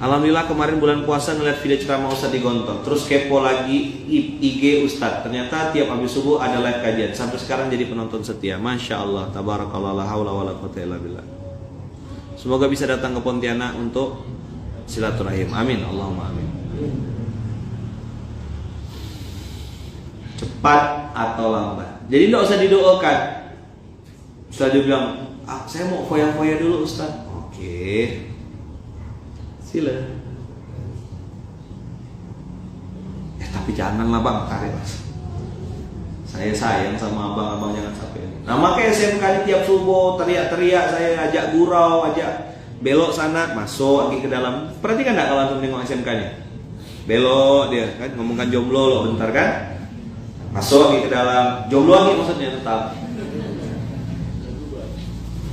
Alhamdulillah kemarin bulan puasa ngeliat video ceramah Ustadz di Gontor. Terus kepo lagi IG Ustadz. Ternyata tiap habis subuh ada live kajian. Sampai sekarang jadi penonton setia. Masya Allah. Tabarakallah la haula wala quwwata illa billah. Semoga bisa datang ke Pontianak untuk silaturahim. Amin. Allahumma amin. Cepat atau lambat. Jadi tidak usah didoakan. Ustaz dia bilang, saya mau foya-foya dulu Ustaz. Oke. Sila. Tapi janganlah bang, tarik. Saya sayang sama abang-abang, jangan sampai. Nah makanya SMK ini tiap subuh teriak-teriak, saya ajak gurau, ajak belok sana, masuk lagi ke dalam. Perhatikan enggak kalau antum tengok SMK-nya? Belok dia kan, ngomongkan jomblo loh bentar kan? Masuk lagi ke dalam. Jomblo lagi maksudnya tetap.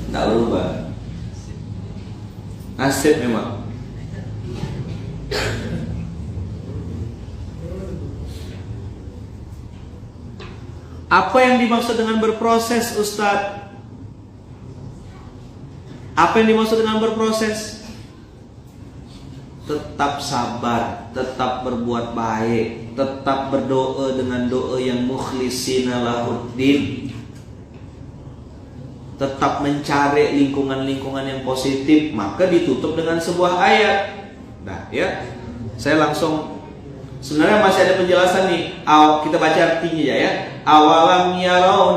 Enggak berubah. Nasib memang. Apa yang dimaksud dengan berproses, Ustadz? Apa yang dimaksud dengan berproses? Tetap sabar, tetap berbuat baik, tetap berdoa dengan doa yang mukhlishina lahuddin. Tetap mencari lingkungan-lingkungan yang positif, maka ditutup dengan sebuah ayat. Nah, ya. Saya langsung, sebenarnya masih ada penjelasan nih. Kita baca artinya ya. Awalam yarau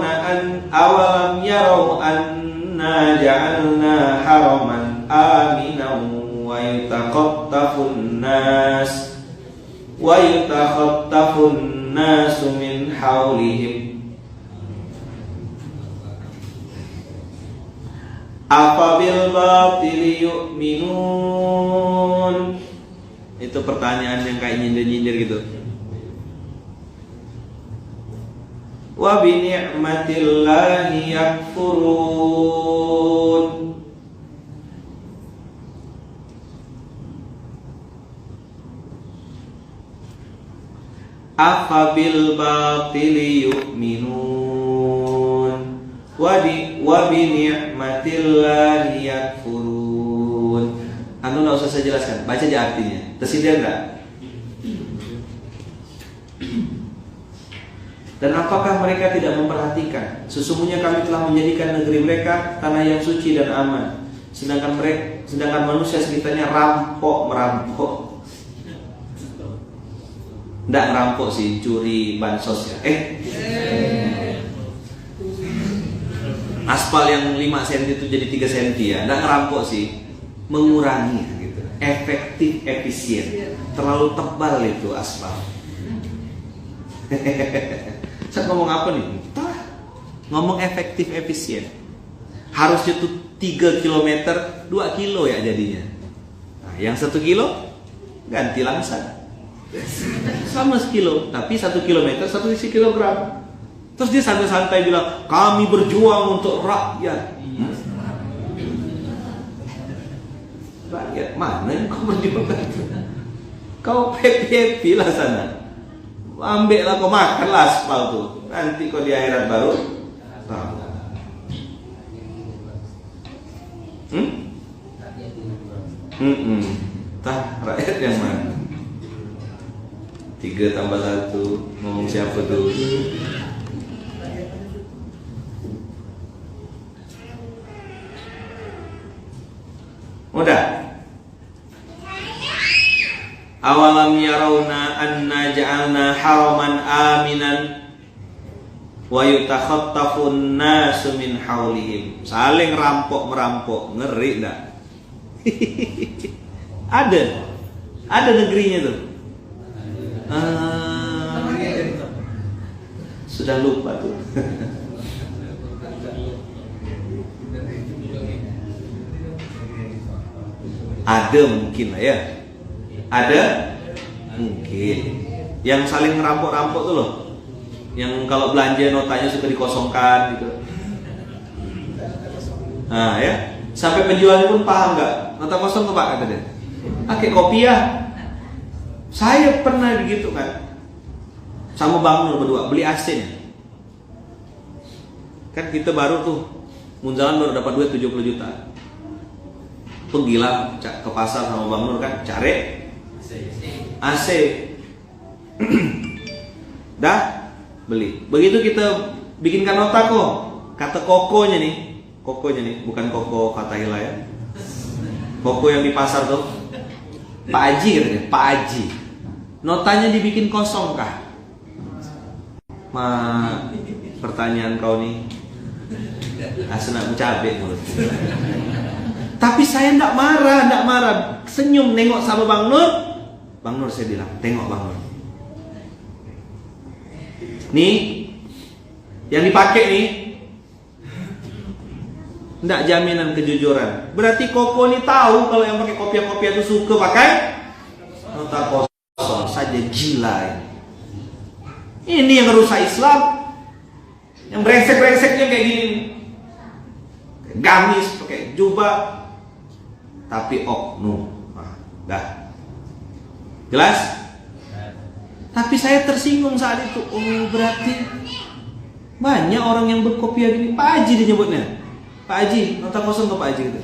anna ja'alna haraman aminan wa yataqattafun nas wa yutakhattafun nasu min haulihim afabil batili yu'minun. Itu pertanyaan yang kayak nyindir-nyindir gitu. Wa bi ni'matillahi yakfurun. Afabil batili yu'minun wa bi ni'matillahi yakfurun. Anu nggak usah saya jelaskan, baca aja artinya. Tersindir enggak? Dan apakah mereka tidak memperhatikan? Sesungguhnya kami telah menjadikan negeri mereka tanah yang suci dan aman. Sedangkan manusia sekitarnya merampok. Nggak ngerampok sih, curi bansos ya. Aspal yang 5 cm itu jadi 3 cm ya. Nggak ngerampok sih, mengurangi gitu. Efektif, efisien. Terlalu tebal itu aspal. Saya ngomong apa nih? Ngomong efektif, efisien. Harusnya tuh 3 km 2 kilo ya jadinya. Nah, yang 1 kilo ganti langsat. Sama sekilo, tapi 1 kilometer 1 kilogram. Terus dia santai-santai bilang, kami berjuang untuk rakyat. Rakyat mana yang kau berjuang? Kau happy lah sana. Ambil lah kau, makanlah aspal tuh. Nanti kau di akhirat baru tahu. Tah, rakyat yang mana? 3 tambah 1, ngomong siapa tuh? Udah. Awalam yarawna anna ja'alna haraman aminan wa yutakhattafun nasu min haulihim. Saling rampok-merampok, ngeri enggak? Ada negerinya tuh. Sudah lupa tuh. Ada mungkin lah ya. Ada mungkin. Yang saling ngerampok-rampok tuh loh. Yang kalau belanja notanya suka dikosongkan gitu. Nah ya. Sampai penjualnya pun paham nggak? Nota kosong tuh Pak kata dia. Pakai kopiah. Saya pernah begitu kan, sama Bang Nur berdua beli AC-nya. Kan kita baru tuh Munzalan baru dapat duit 70 juta. Pergilah ke pasar sama Bang Nur kan, cari AC. Dah beli. Begitu kita bikinkan nota kok, kata kokonya nih, bukan koko kata Hila ya. Koko yang di pasar tuh, Pak Haji katanya, Pak Haji. Notanya dibikin kosong kah? Pertanyaan kau nih, asal cabai mulut. Tapi saya ndak marah, senyum nengok sama Bang Nur. Bang Nur saya bilang, tengok Bang Nur. Nih, yang dipakai nih, ndak jaminan kejujuran. Berarti Koko nih tahu kalau yang pakai kopiah-kopiah itu suka pakai nota kosong saja, gila ini yang merusak Islam, yang brengsek-brengseknya kayak gini, gamis pakai jubah tapi oknum. Dah jelas. Tapi saya tersinggung saat itu. Oh berarti banyak orang yang berkopiah gini. Pak Haji disebutnya, Pak Haji nota kosong ke Pak Haji gitu.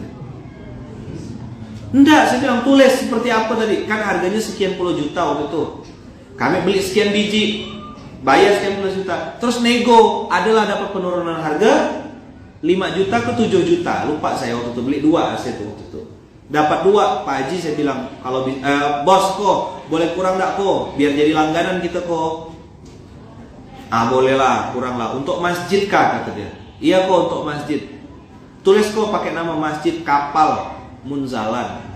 Enggak, saya bilang tulis seperti apa tadi. Kan harganya sekian puluh juta waktu itu. Kami beli sekian biji, bayar sekian puluh juta. Terus nego, adalah dapat penurunan harga 5 juta ke 7 juta. Lupa saya waktu itu beli 2 AC itu waktu itu. Dapat 2, Pak Haji saya bilang, kalau bos kok boleh kurang enggak kok? Biar jadi langganan kita kok. Bolehlah, kurang lah. Untuk masjid kah kata dia. Iya kok untuk masjid. Tulis kok pakai nama Masjid Kapal Munzalan.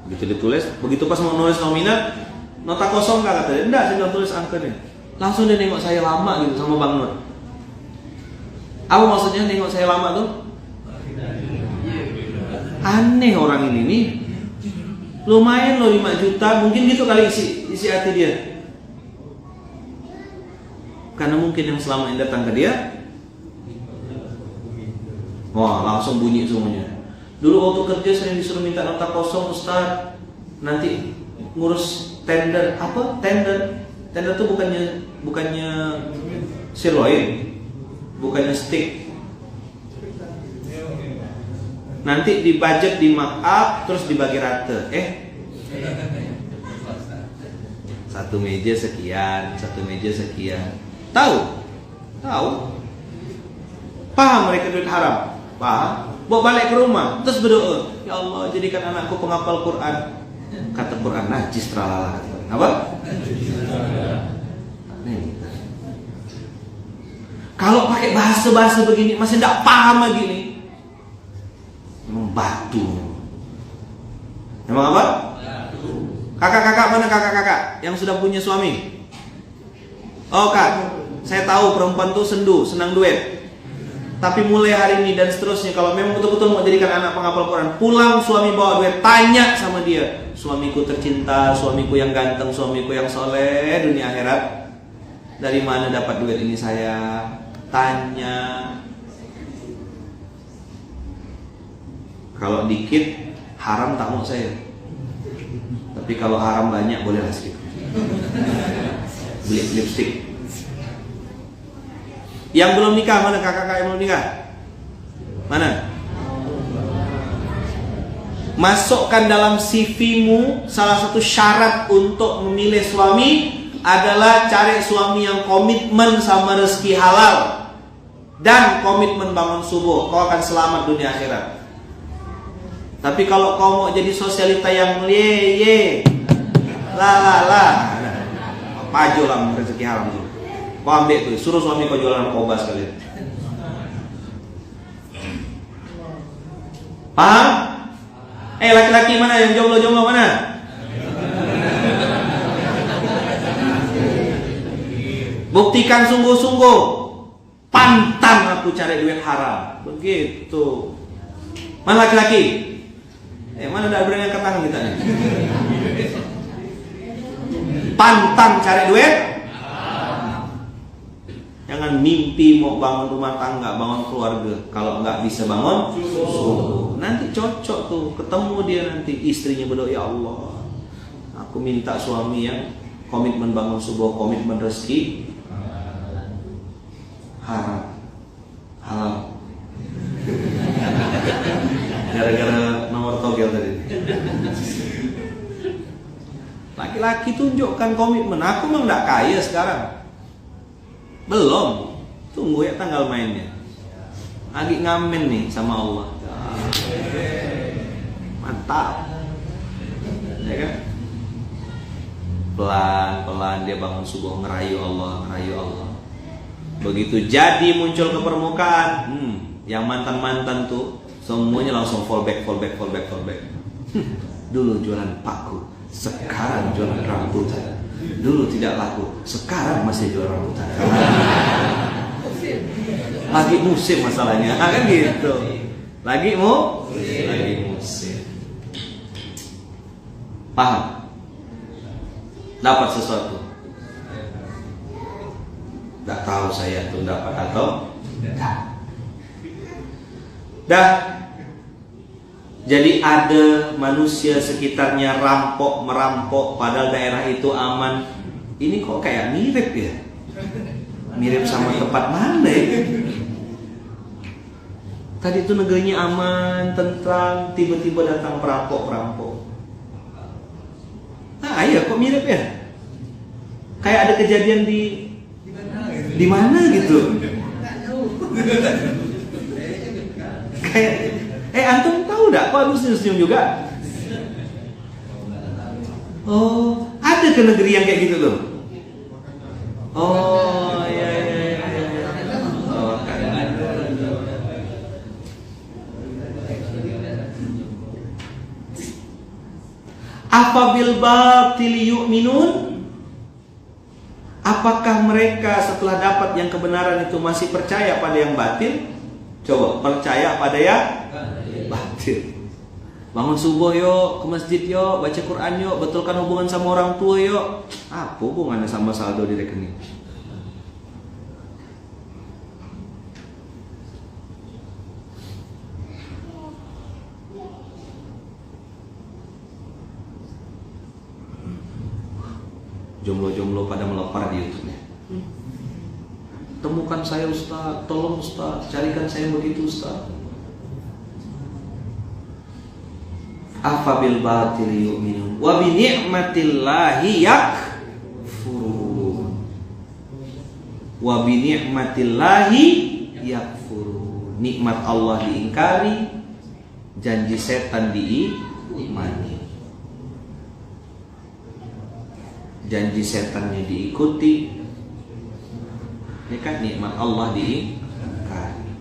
Begitu ditulis, begitu pas mau nulis nominal Nota kosong kah kata dia? Enggak, saya bilang tulis angkanya. Langsung dia nengok saya lama gitu sama Bang Nur. Apa maksudnya nengok saya lama tuh? Aneh orang ini nih. Lumayan loh 5 juta, mungkin gitu kali isi hati dia. Karena mungkin yang selama ini datang ke dia, wah langsung bunyi semuanya. Dulu waktu kerja saya disuruh minta nota kosong, Ustaz. Nanti ngurus tender. Apa? Tender tuh bukannya sirloin, bukannya steak. Nanti dibudget, di markup, terus dibagi rata. Satu meja sekian. Tahu? Paham mereka duit haram? Paham? Bawa balik ke rumah, terus berdoa, ya Allah jadikan anakku penghafal Quran. Kata Quran najis tralala. Apa? Kalau pakai bahasa begini masih tidak paham lagi nih. Emang batu. Emang apa? Kakak-kakak mana kakak-kakak yang sudah punya suami? Oh Kak, saya tahu perempuan tuh sendu, senang duit. Tapi mulai hari ini dan seterusnya, kalau memang betul-betul mau jadikan anak penghafal Quran, pulang suami bawa duit, tanya sama dia, suamiku tercinta, suamiku yang ganteng, suamiku yang soleh dunia akhirat, dari mana dapat duit ini saya? Tanya. Kalau dikit haram tak mau saya. Tapi kalau haram banyak bolehlah sedikit. Beli lipstick. Yang belum nikah mana kakak-kakak yang belum nikah? Mana? Masukkan dalam CV-mu salah satu syarat untuk memilih suami adalah cari suami yang komitmen sama rezeki halal dan komitmen bangun subuh. Kau akan selamat dunia akhirat. Tapi kalau kau mau jadi sosialita yang ye la pajo lah rezeki haram tuh. Kau ambil tuh, suruh suami kau jualan narkoba sekalian. Paham? Laki-laki mana yang jomblo mana? Buktikan sungguh-sungguh. Pantang aku cari duit haram. Begitu. Mana laki-laki? Mana ada berani angkat tangan kita nih? Pantang cari duit. Jangan mimpi mau bangun rumah tangga, bangun keluarga. Kalau nggak bisa bangun subuh, nanti cocok tuh, ketemu dia nanti istrinya berdoa, ya Allah, aku minta suami yang komitmen bangun subuh, komitmen rezeki halal. Gara-gara nomor togel tadi. Laki-laki tunjukkan komitmen. Aku memang nggak kaya sekarang. Belum. Tunggu ya tanggal mainnya. Lagi ngamen nih sama Allah. Mantap. Ya kan? Pelan-pelan dia bangun subuh, ngerayu Allah. Begitu jadi muncul ke permukaan, yang mantan-mantan tuh semuanya langsung fallback. Dulu jualan paku, sekarang jualan rambutan. Dulu tidak laku, sekarang masih jual rambutan. Lagi musim masalahnya, kan gitu. Lagi musim. Paham? Dapat sesuatu. Tidak tahu saya tuh dapat atau tidak. Dah. Jadi ada manusia sekitarnya merampok padahal daerah itu aman. Ini kok kayak mirip ya? Mirip sama tempat mana ya? Tadi itu negerinya aman, tentram, tiba-tiba datang perampok. Nah, iya kok mirip ya? Kayak ada kejadian di mana gitu. Kayak antum tahu enggak? Kok harus senyum juga? Oh, ada ke negeri yang kayak gitu tuh. Oh, iya. Oh, Afabil batil yu'minun? Apakah mereka setelah dapat yang kebenaran itu masih percaya pada yang batil? Coba, percaya pada yang batil. Bangun subuh yuk, ke masjid yuk, baca Quran yuk, betulkan hubungan sama orang tua yuk. Apa hubungannya sama saldo di rekening? Jomblo-jomblo pada melopar di YouTube-nya. Temukan saya Ustaz, tolong Ustaz, carikan saya begitu Ustaz. Afabil batil yu'minun wa bi ni'matillahi yakfurun. Wa bi ni'matillahi yakfurun. Nikmat Allah diingkari, janji setan diimani. Janji setannya diikuti. Ini kan nikmat Allah diingkari.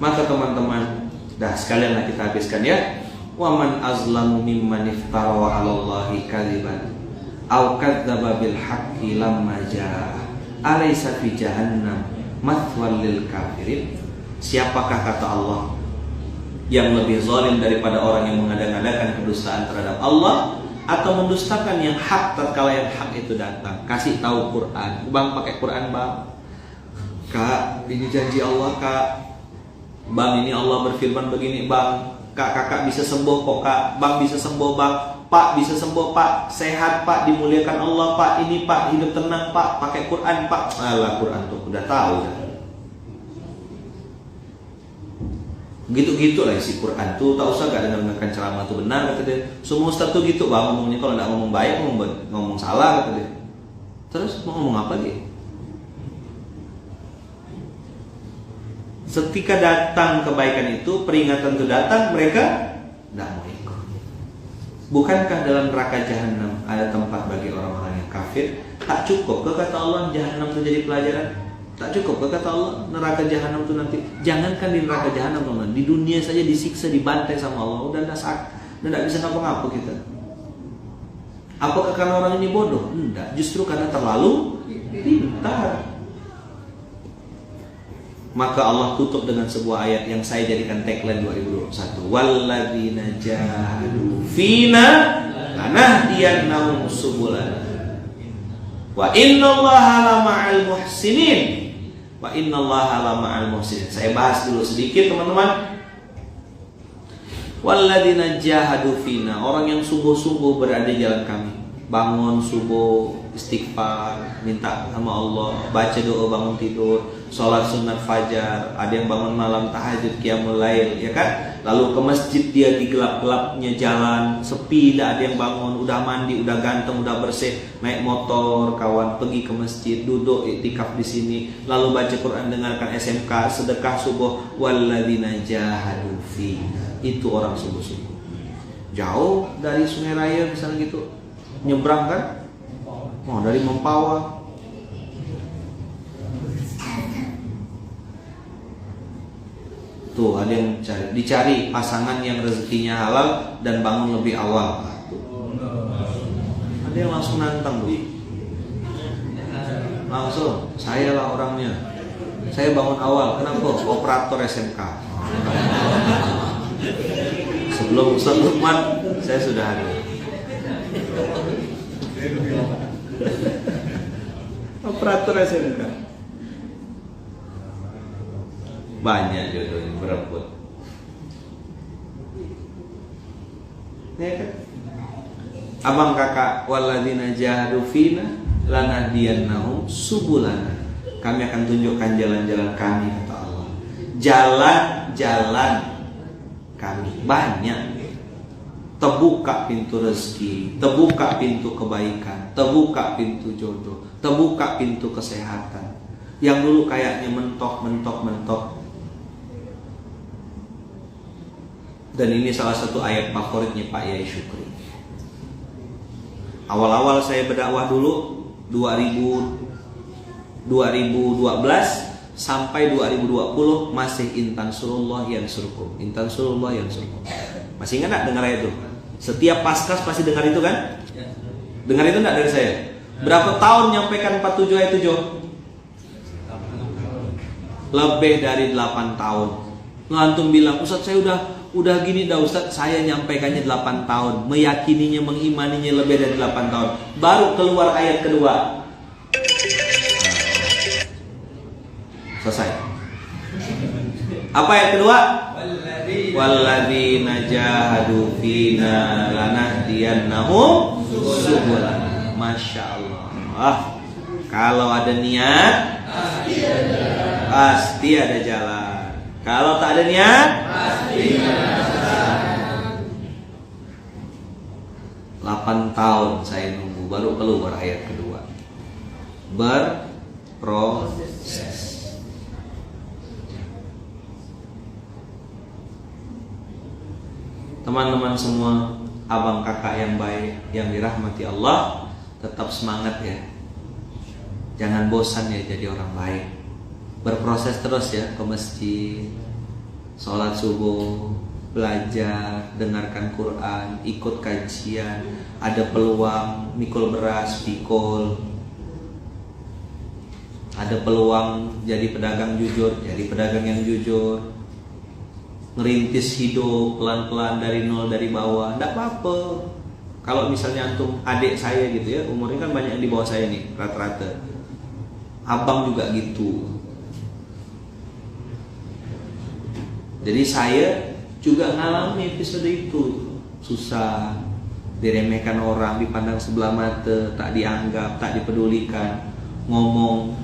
Maka teman-teman, dah sekalianlah kita habiskan ya. Wa man azlamu mimman iftara 'ala Allahi kadziban aw kadzdzaba bil haqqi lamma jaa. Alaysa fi jahannam mathwal lil kafirin? Siapakah, kata Allah, yang lebih zalim daripada orang yang mengada-ngadakan kedustaan terhadap Allah atau mendustakan yang hak tatkala yang hak itu datang? Kasih tahu Quran. Bang, pakai Quran, Bang. Kak, ini janji Allah, Kak. Bang, ini Allah berfirman begini, Bang. Kak, kakak bisa sembuh kok, Kak. Bang bisa sembuh, Bang. Pak bisa sembuh, Pak. Sehat, Pak. Dimuliakan Allah, Pak. Ini, Pak. Hidup tenang, Pak. Pakai Quran, Pak. Alah, Quran tuh udah tahu dah. Gitu-gitu lah isi Quran tuh. Tak usah gak dengarkan ceramah tuh benar, kata dia. Semua ustaz tuh gitu, Bang, ngomongnya. Kalau gak ngomong baik, ngomong salah, kata dia. Terus mau ngomong apa dia? Ketika datang kebaikan itu, peringatan itu datang, mereka tidak mau ikut. Bukankah dalam neraka jahanam ada tempat bagi orang-orang yang kafir? Tak cukup ke kata Allah jahanam itu jadi pelajaran? Tak cukup ke kata Allah neraka jahanam itu nanti? Jangankan di neraka jahanam, teman, di dunia saja disiksa, dibantai sama Allah, udah tidak bisa ngapa-ngapa kita. Apakah karena orang ini bodoh? Tidak, justru karena terlalu pintar. Maka Allah tutup dengan sebuah ayat yang saya jadikan tagline 2021. Walladzina jahadu fina lanahdiyannahum subulana. Wa innallaha lama'al muhsinin. Wa innallaha lama'al muhsinin. Saya bahas dulu sedikit, teman-teman. Walladzina jahadu fina, orang yang sungguh-sungguh berada di jalan kami. Bangun subuh, istighfar, minta sama Allah, baca doa bangun tidur, sholat sunat fajar, ada yang bangun malam tahajud, qiyamul lail, ya kan? Lalu ke masjid dia di gelap-gelapnya jalan, sepi, tidak ada yang bangun, udah mandi, udah ganteng, udah bersih, naik motor, kawan pergi ke masjid, duduk iktikaf di sini, lalu baca Quran, dengarkan SMK, sedekah subuh. Walladzina jahadu fina, itu orang sungguh-sungguh. Jauh dari Sungai Raya misalnya gitu, nyebrang kan? Oh, dari Mempawah. Tuh ada yang dicari pasangan yang rezekinya halal dan bangun lebih awal. Ada yang langsung nantang tuh. Langsung, saya lah orangnya. Saya bangun awal. Kenapa? Operator SMK. Sebelum Ustaz Lukman, saya sudah ada. Operator SMK. Banyak jodohnya berebut. Ya kan? Abang kakak, walladzina jahadu fina lanahdiyannahum subulana. Kami akan tunjukkan jalan-jalan kami, kata Allah. Jalan-jalan kami banyak. Terbuka pintu rezeki, terbuka pintu kebaikan, terbuka pintu jodoh, terbuka pintu kesehatan. Yang dulu kayaknya mentok. Dan ini salah satu ayat favoritnya Pak Yai Syukri. Awal-awal saya berdakwah dulu 2012 sampai 2020 masih intan surullah yansurkum. Intan surullah yansurkum. Masih ingat enggak dengar ayat itu? Setiap Paskas pasti dengar itu kan? Dengar itu enggak dari saya? Berapa tahun nyampaikan 47 ayat 7? Lebih dari 8 tahun. Antum bilang, Ustaz saya udah gini dah Ustaz, saya nyampaikannya 8 tahun, meyakininya, mengimaninya lebih dari 8 tahun. Baru keluar ayat kedua. Selesai. Apa ayat kedua? Walladzina jahadu fina lanahdiyannahum subulana. Masya Allah. Kalau ada niat pasti ada jalan. Kalau tak ada niat pasti ada jalan. 8 tahun saya nunggu baru keluar ayat kedua. Berproses. Teman-teman semua, abang kakak yang baik, yang dirahmati Allah, tetap semangat ya. Jangan bosan ya jadi orang baik. Berproses terus ya ke masjid, sholat subuh, belajar, dengarkan Quran, ikut kajian. Ada peluang mikul beras, pikul. Ada peluang jadi pedagang jujur, jadi pedagang yang jujur. Ngerintis hidup pelan-pelan dari nol, dari bawah, enggak apa-apa. Kalau misalnya antum adik saya gitu ya, umurnya kan banyak yang di bawah saya nih rata-rata. Abang juga gitu. Jadi saya juga ngalami episode itu. Susah, diremehkan orang, dipandang sebelah mata, tak dianggap, tak dipedulikan. Ngomong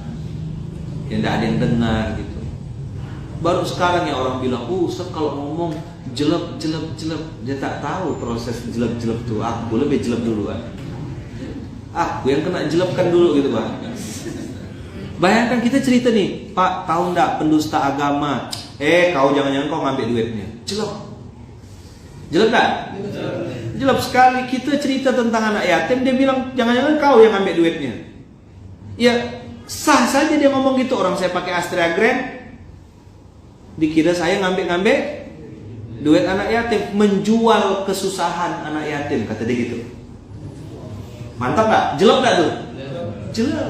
ya enggak ada yang dengar gitu. Baru sekarang ya orang bilang, Ustaz kalau ngomong jelek. Dia tak tahu proses jelek tuh. Aku lebih jelek duluan. Aku yang kena jelekkan dulu gitu Pak. Bayangkan kita cerita nih, Pak tahu enggak pendusta agama? Kau jangan-jangan kau ngambil duitnya. Jelek enggak? Jelek sekali. Kita cerita tentang anak yatim, dia bilang jangan-jangan kau yang ngambil duitnya. Ya sah saja dia ngomong gitu. Orang saya pakai Astrea Grand, dikira saya ngambil duit anak yatim, menjual kesusahan anak yatim, kata dia gitu. Mantap gak? Jelek gak tuh? Jelek.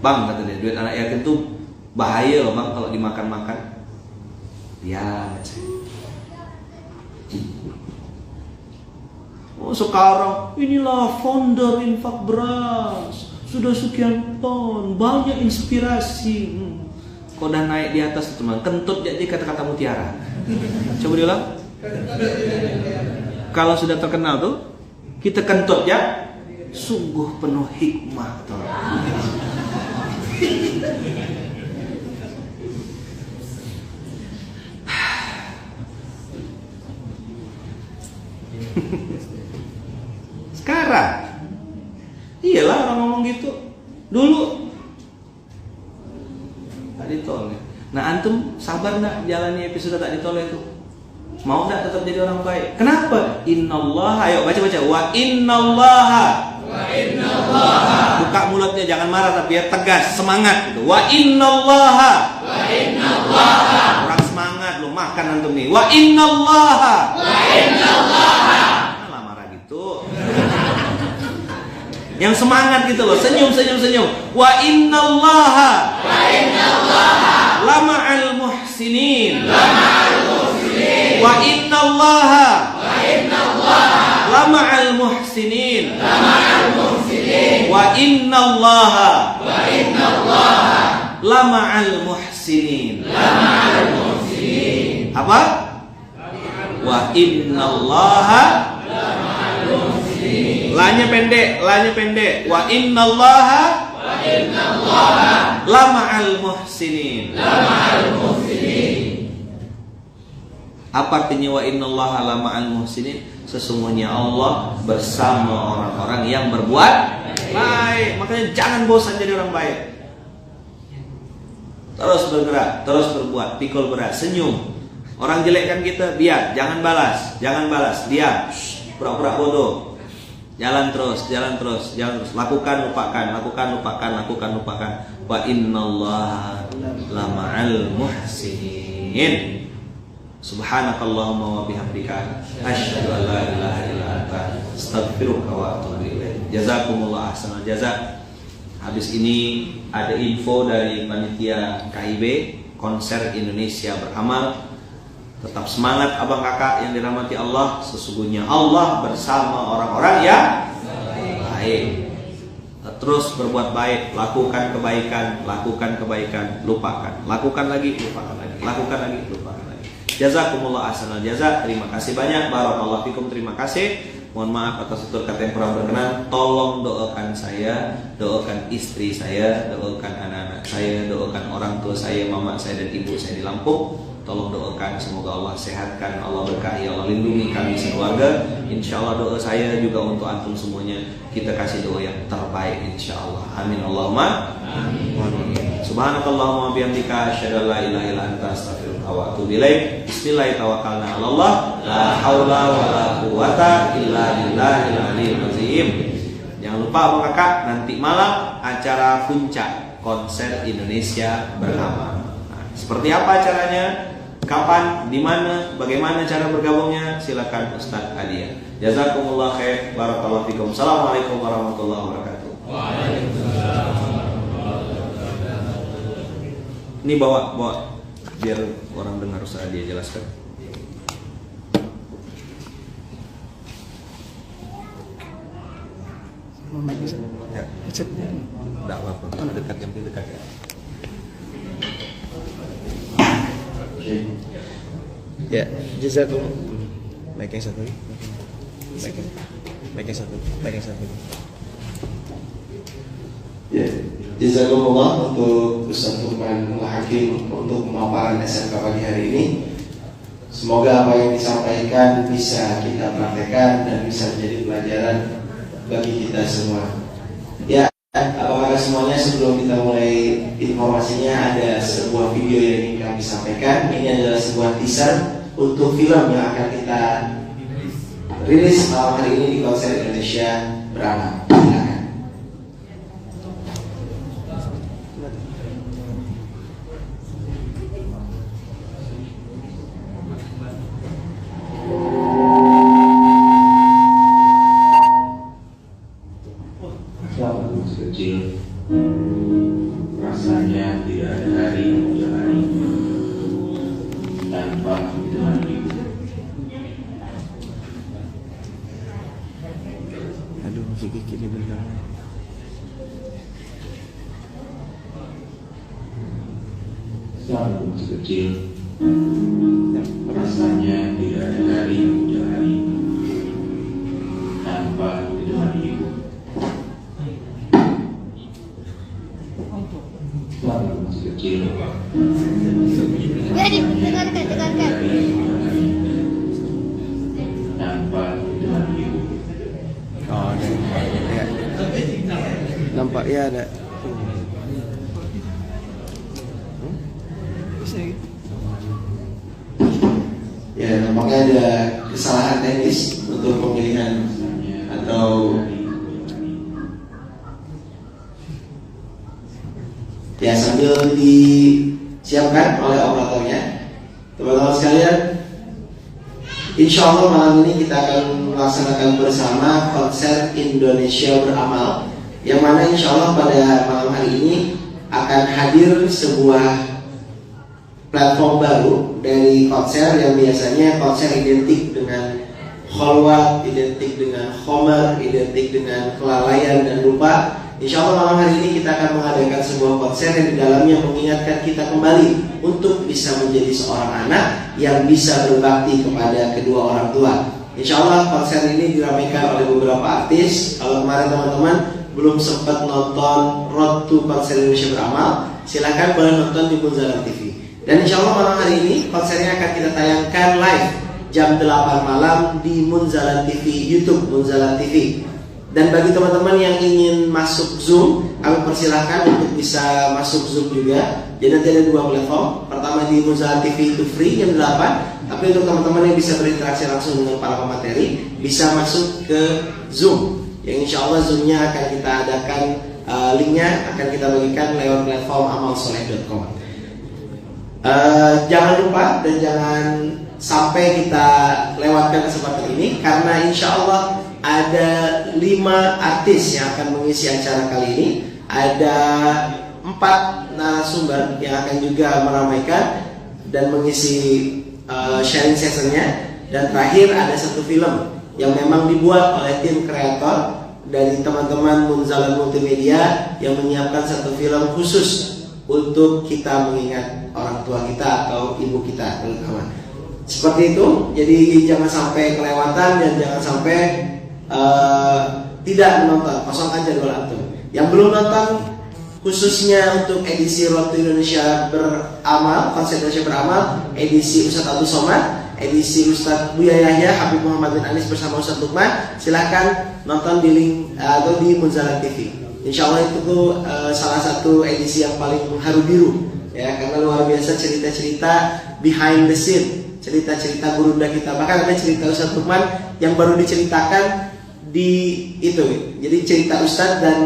Bang, kata dia, duit anak yatim tuh bahaya loh bang kalau dimakan-makan. Ya, oh sekarang inilah founder infak beras, sudah sekian ton, banyak inspirasi. Kau udah naik di atas teman, kentut jadi kata-kata mutiara. Coba diulang. Kalau sudah terkenal tuh, kita kentut ya, sungguh penuh hikmah. Sekarang, iyalah orang ngomong gitu. Dulu tak ditoleh. Nah antum sabar nggak jalani episode tak ditoleh itu? Mau nggak tetap jadi orang baik? Kenapa? Innallaha, ayo baca. Wa innallaha. Buka mulutnya, jangan marah tapi ya tegas, semangat gitu. Wa innallaha. Orang semangat lo makan antum nih. Wa innallaha. Malah marah gitu. Yang semangat gitu loh, senyum. Wa innallaha lama'al muhsinin. Wa innallaha lama'al muhsinin. Wa innallaha lama'al muhsinin. Apa? Wa innallaha lanya pendek. Wa innallaha lama'al muhsinin. Apa artinya wa innallaha lama'al muhsinin? Sesungguhnya Allah bersama orang-orang yang berbuat baik. Makanya jangan bosan jadi orang baik. Terus bergerak, terus berbuat, pikul beras, senyum. Orang jelekkan kita, biar, jangan balas, diam, pura-pura bodoh. Jalan terus. Lakukan, lupakan. Wa innallaha lama'al muhsinin. Subhanakallahumma wa bihamdika asyhadu an la ilaha illa anta astaghfiruka wa atubu ilaik. Jazakumullah ahsanal jazak. Habis ini ada info dari panitia KIB Konser Indonesia Beramal. Tetap semangat abang kakak yang dirahmati Allah. Sesungguhnya Allah bersama orang-orang yang baik. Terus berbuat baik, lakukan kebaikan, lupakan, lakukan lagi, lupakan lagi, lakukan lagi, lupakan lagi. Jazakumullah ahsanal jazak. Terima kasih banyak. Barakallahu fikum. Terima kasih. Mohon maaf atas tutur kata yang kurang berkenan. Tolong doakan saya, doakan istri saya, doakan anak-anak saya, doakan orang tua saya, mama saya dan ibu saya di Lampung. Tolong doakan semoga Allah sehatkan, Allah berkahi, Allah lindungi kami sekeluarga. Insya Allah doa saya juga untuk antum semuanya. Kita kasih doa yang terbaik insya Allah. Amin Allahumma amin. Subhanakallahumma bihamdika asyhadu an la ilaha illa anta astaghfiruka wa atubu ilaik. Bismillahirrahmanirrahim. Tawakkalna 'ala Allah. La haula wala quwata illa billahil aliyyil azim. Jangan lupa abang kakak, nanti malam acara puncak konser Indonesia Beramal. Nah, seperti apa acaranya? Kapan, di mana, bagaimana cara bergabungnya? Silakan Ustaz Adia. Jazakumullah khair. Barakallahu fikum. Assalamualaikum warahmatullahi wabarakatuh. Waalaikumsalam. Ini bawa biar orang dengar Ustaz Adia jelaskan. Ya. Tidak apa-apa. Dekat, yang penting dekat ya. Ya, jazakum. Baik yang satu. Baik yang satu. Ya, jazakumullah untuk Ustaz Lukman Hakim untuk pemaparan SMK pagi hari ini. Semoga apa yang disampaikan bisa kita praktekkan dan bisa menjadi pelajaran bagi kita semua. Ya, apakah semuanya sebelum kita mulai informasinya ada sebuah video yang ingin kami sampaikan. Ini adalah sebuah teaser untuk film yang akan kita rilis malam hari ini di konser Indonesia Beramal. Silakan. Kecil, rasanya tidak ada hari yang hari tanpa hitungan ibu. Aduh, gigi ini benar. Selalu kecil, rasanya tidak ada hari yang hari tanpa hitungan ibu. Selalu kecil. Dengarkan. Tanpa hitungan ibu. Oh, ada. Ya. Nampak ya ada. Bisa gitu. Ya, nampaknya ada kesalahan teknis untuk pemilihan atau ya sambil disiapkan oleh operatornya. Teman-teman sekalian, insya Allah malam ini kita akan melaksanakan bersama konser Indonesia Beramal, yang mana insya Allah pada malam hari ini akan hadir sebuah platform baru dari konser yang biasanya konser identik dengan kholwat, identik dengan khomer, identik dengan kelalaian dan lupa. Insya Allah malam hari ini kita akan mengadakan sebuah konser yang di dalamnya mengingatkan kita kembali untuk bisa menjadi seorang anak yang bisa berbakti kepada kedua orang tua. Insya Allah konser ini diramaikan oleh beberapa artis. Kalau kemarin teman-teman belum sempat nonton Road to Konser Indonesia Beramal, silahkan boleh nonton di Munzalan TV. Dan insya Allah malam hari ini konsernya akan kita tayangkan live jam 8 malam di Munzalan TV, YouTube Munzalan TV. Dan bagi teman-teman yang ingin masuk Zoom, kami persilahkan untuk bisa masuk Zoom juga. Jadi nanti ada dua platform. Pertama di Munzalan TV itu free jam 8. Tapi untuk teman-teman yang bisa berinteraksi langsung dengan para pemateri, bisa masuk ke Zoom. Yang insya Allah Zoomnya akan kita adakan, linknya akan kita bagikan lewat platform amalsoleh.com. Jangan lupa dan jangan sampai kita lewatkan kesempatan ini, karena insya Allah ada 5 artis yang akan mengisi acara kali ini. Ada 4 narasumber yang akan juga meramaikan dan mengisi sharing sessionnya. Dan terakhir ada 1 film yang memang dibuat oleh tim kreator dari teman-teman Munzalan Multimedia yang menyiapkan 1 film khusus untuk kita mengingat orang tua kita atau ibu kita terutama. Seperti itu, jadi jangan sampai kelewatan dan jangan sampai tidak menonton, kosongkan jadwal antum. Yang belum nonton, khususnya untuk edisi Road to Indonesia Beramal, Konsep Indonesia Beramal, edisi Ustadz Abdul Somad, edisi Ustadz Buya Yahya, Habib Muhammad bin Anis bersama Ustadz Lukman, silahkan nonton di link atau di Munzalan TV. Insya Allah itu tuh salah satu edisi yang paling haru biru, ya, karena luar biasa cerita-cerita behind the scene, cerita-cerita gurunda kita. Bahkan ada cerita Ustadz Lukman yang baru diceritakan di itu. Jadi cerita Ustadz dan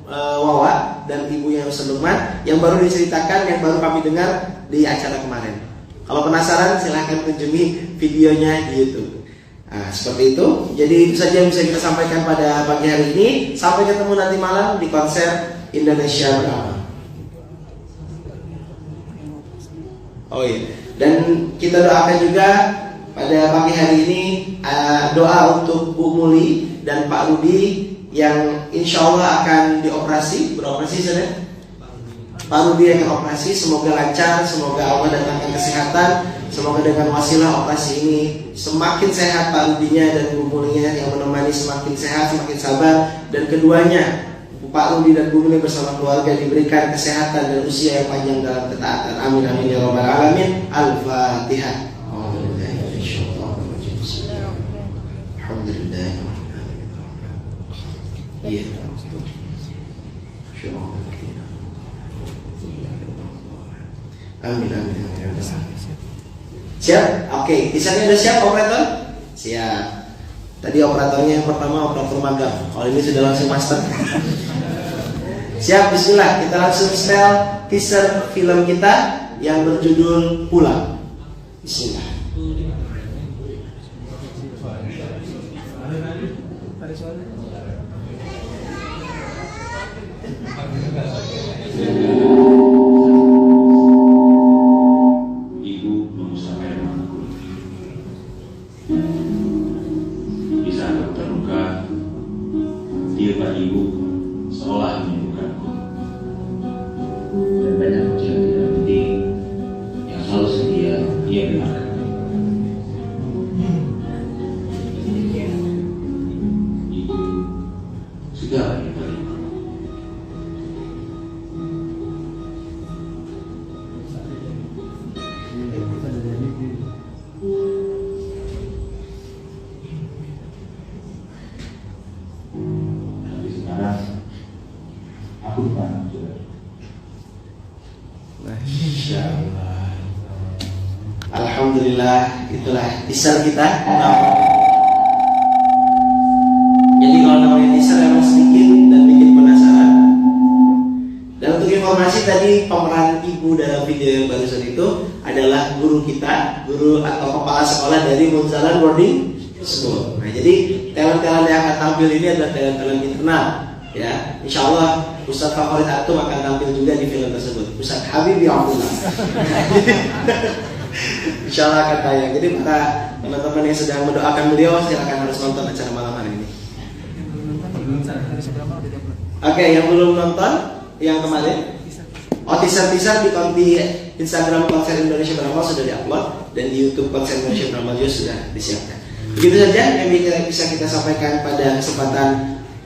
Wawa dan ibunya Ustadz Lukman yang baru diceritakan, yang baru kami dengar di acara kemarin. Kalau penasaran silahkan kunjungi videonya di YouTube. Nah, seperti itu. Jadi itu saja yang bisa kita sampaikan pada pagi hari ini. Sampai ketemu nanti malam di konser Indonesia Beramal. Oh iya. Dan kita doakan juga pada pagi hari ini doa untuk Bu Muli dan Pak Rudi yang insya Allah akan beroperasi sana. Pak Rudi yang operasi, semoga lancar, semoga Allah datangkan kesehatan, semoga dengan wasilah operasi ini semakin sehat Pak Rudinya dan Bu Mulinya yang menemani semakin sehat, semakin sabar, dan keduanya Pak Rudi dan Bu Muli bersama keluarga diberikan kesehatan dan usia yang panjang dalam ketaatan. Amin amin ya rabbal alamin. Al-Fatihah. Alhamdulillah. Iya. Amin amin. Siap? Oke, desainnya udah siap operator? Siap. Tadi operatornya yang pertama operator magang. Kalau ini sudah langsung master. Siap, bismillah. Kita langsung setel teaser film kita yang berjudul Pulang. Bismillah. Alhamdulillah, itulah teaser kita. Jadi kalau namanya teaser emang sedikit dan bikin penasaran. Dan untuk informasi tadi, pemeran ibu dalam video yang barusan itu adalah guru kita, guru atau kepala sekolah dari Munzalan Boarding School. Nah, jadi talent-talent yang akan tampil ini adalah talent-talent internal. Ya, insya Allah Ustadz favorit Atum akan tampil juga di film tersebut, Ustadz Habib Abdullah. Insya Allah akan tayang. Jadi para teman-teman yang sedang mendoakan beliau silakan harus nonton acara malam hari ini. Oke, yang belum nonton yang kemarin, teaser di Instagram Konser Indonesia Beramal sudah diupload dan di YouTube Konser Indonesia Beramal juga sudah disiapkan. Begitu saja yang bisa kita sampaikan pada kesempatan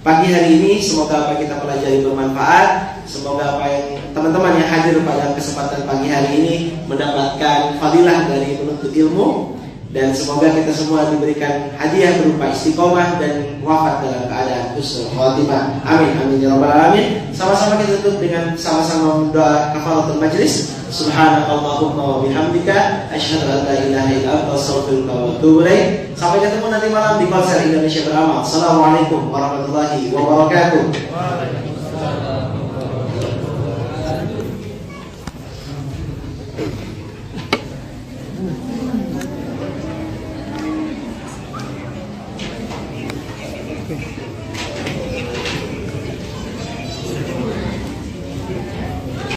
pagi hari ini. Semoga apa yang kita pelajari bermanfaat. Semoga apa yang teman-teman yang hadir pada kesempatan pagi hari ini mendapatkan fadilah dari menuntut ilmu. Dan semoga kita semua diberikan hadiah berupa istiqomah dan wafat dalam keadaan husnul khotimah. Amin amin ya rabbal alamin. Sama-sama kita tutup dengan sama-sama doa kafaratul majlis. Subhanakallahumma wa bihamdika asyhadu an la ilaha illa anta astaghfiruka wa atubu ilaik. Sampai ketemu nanti malam di Konser Indonesia Beramal. Assalamualaikum warahmatullahi wabarakatuh.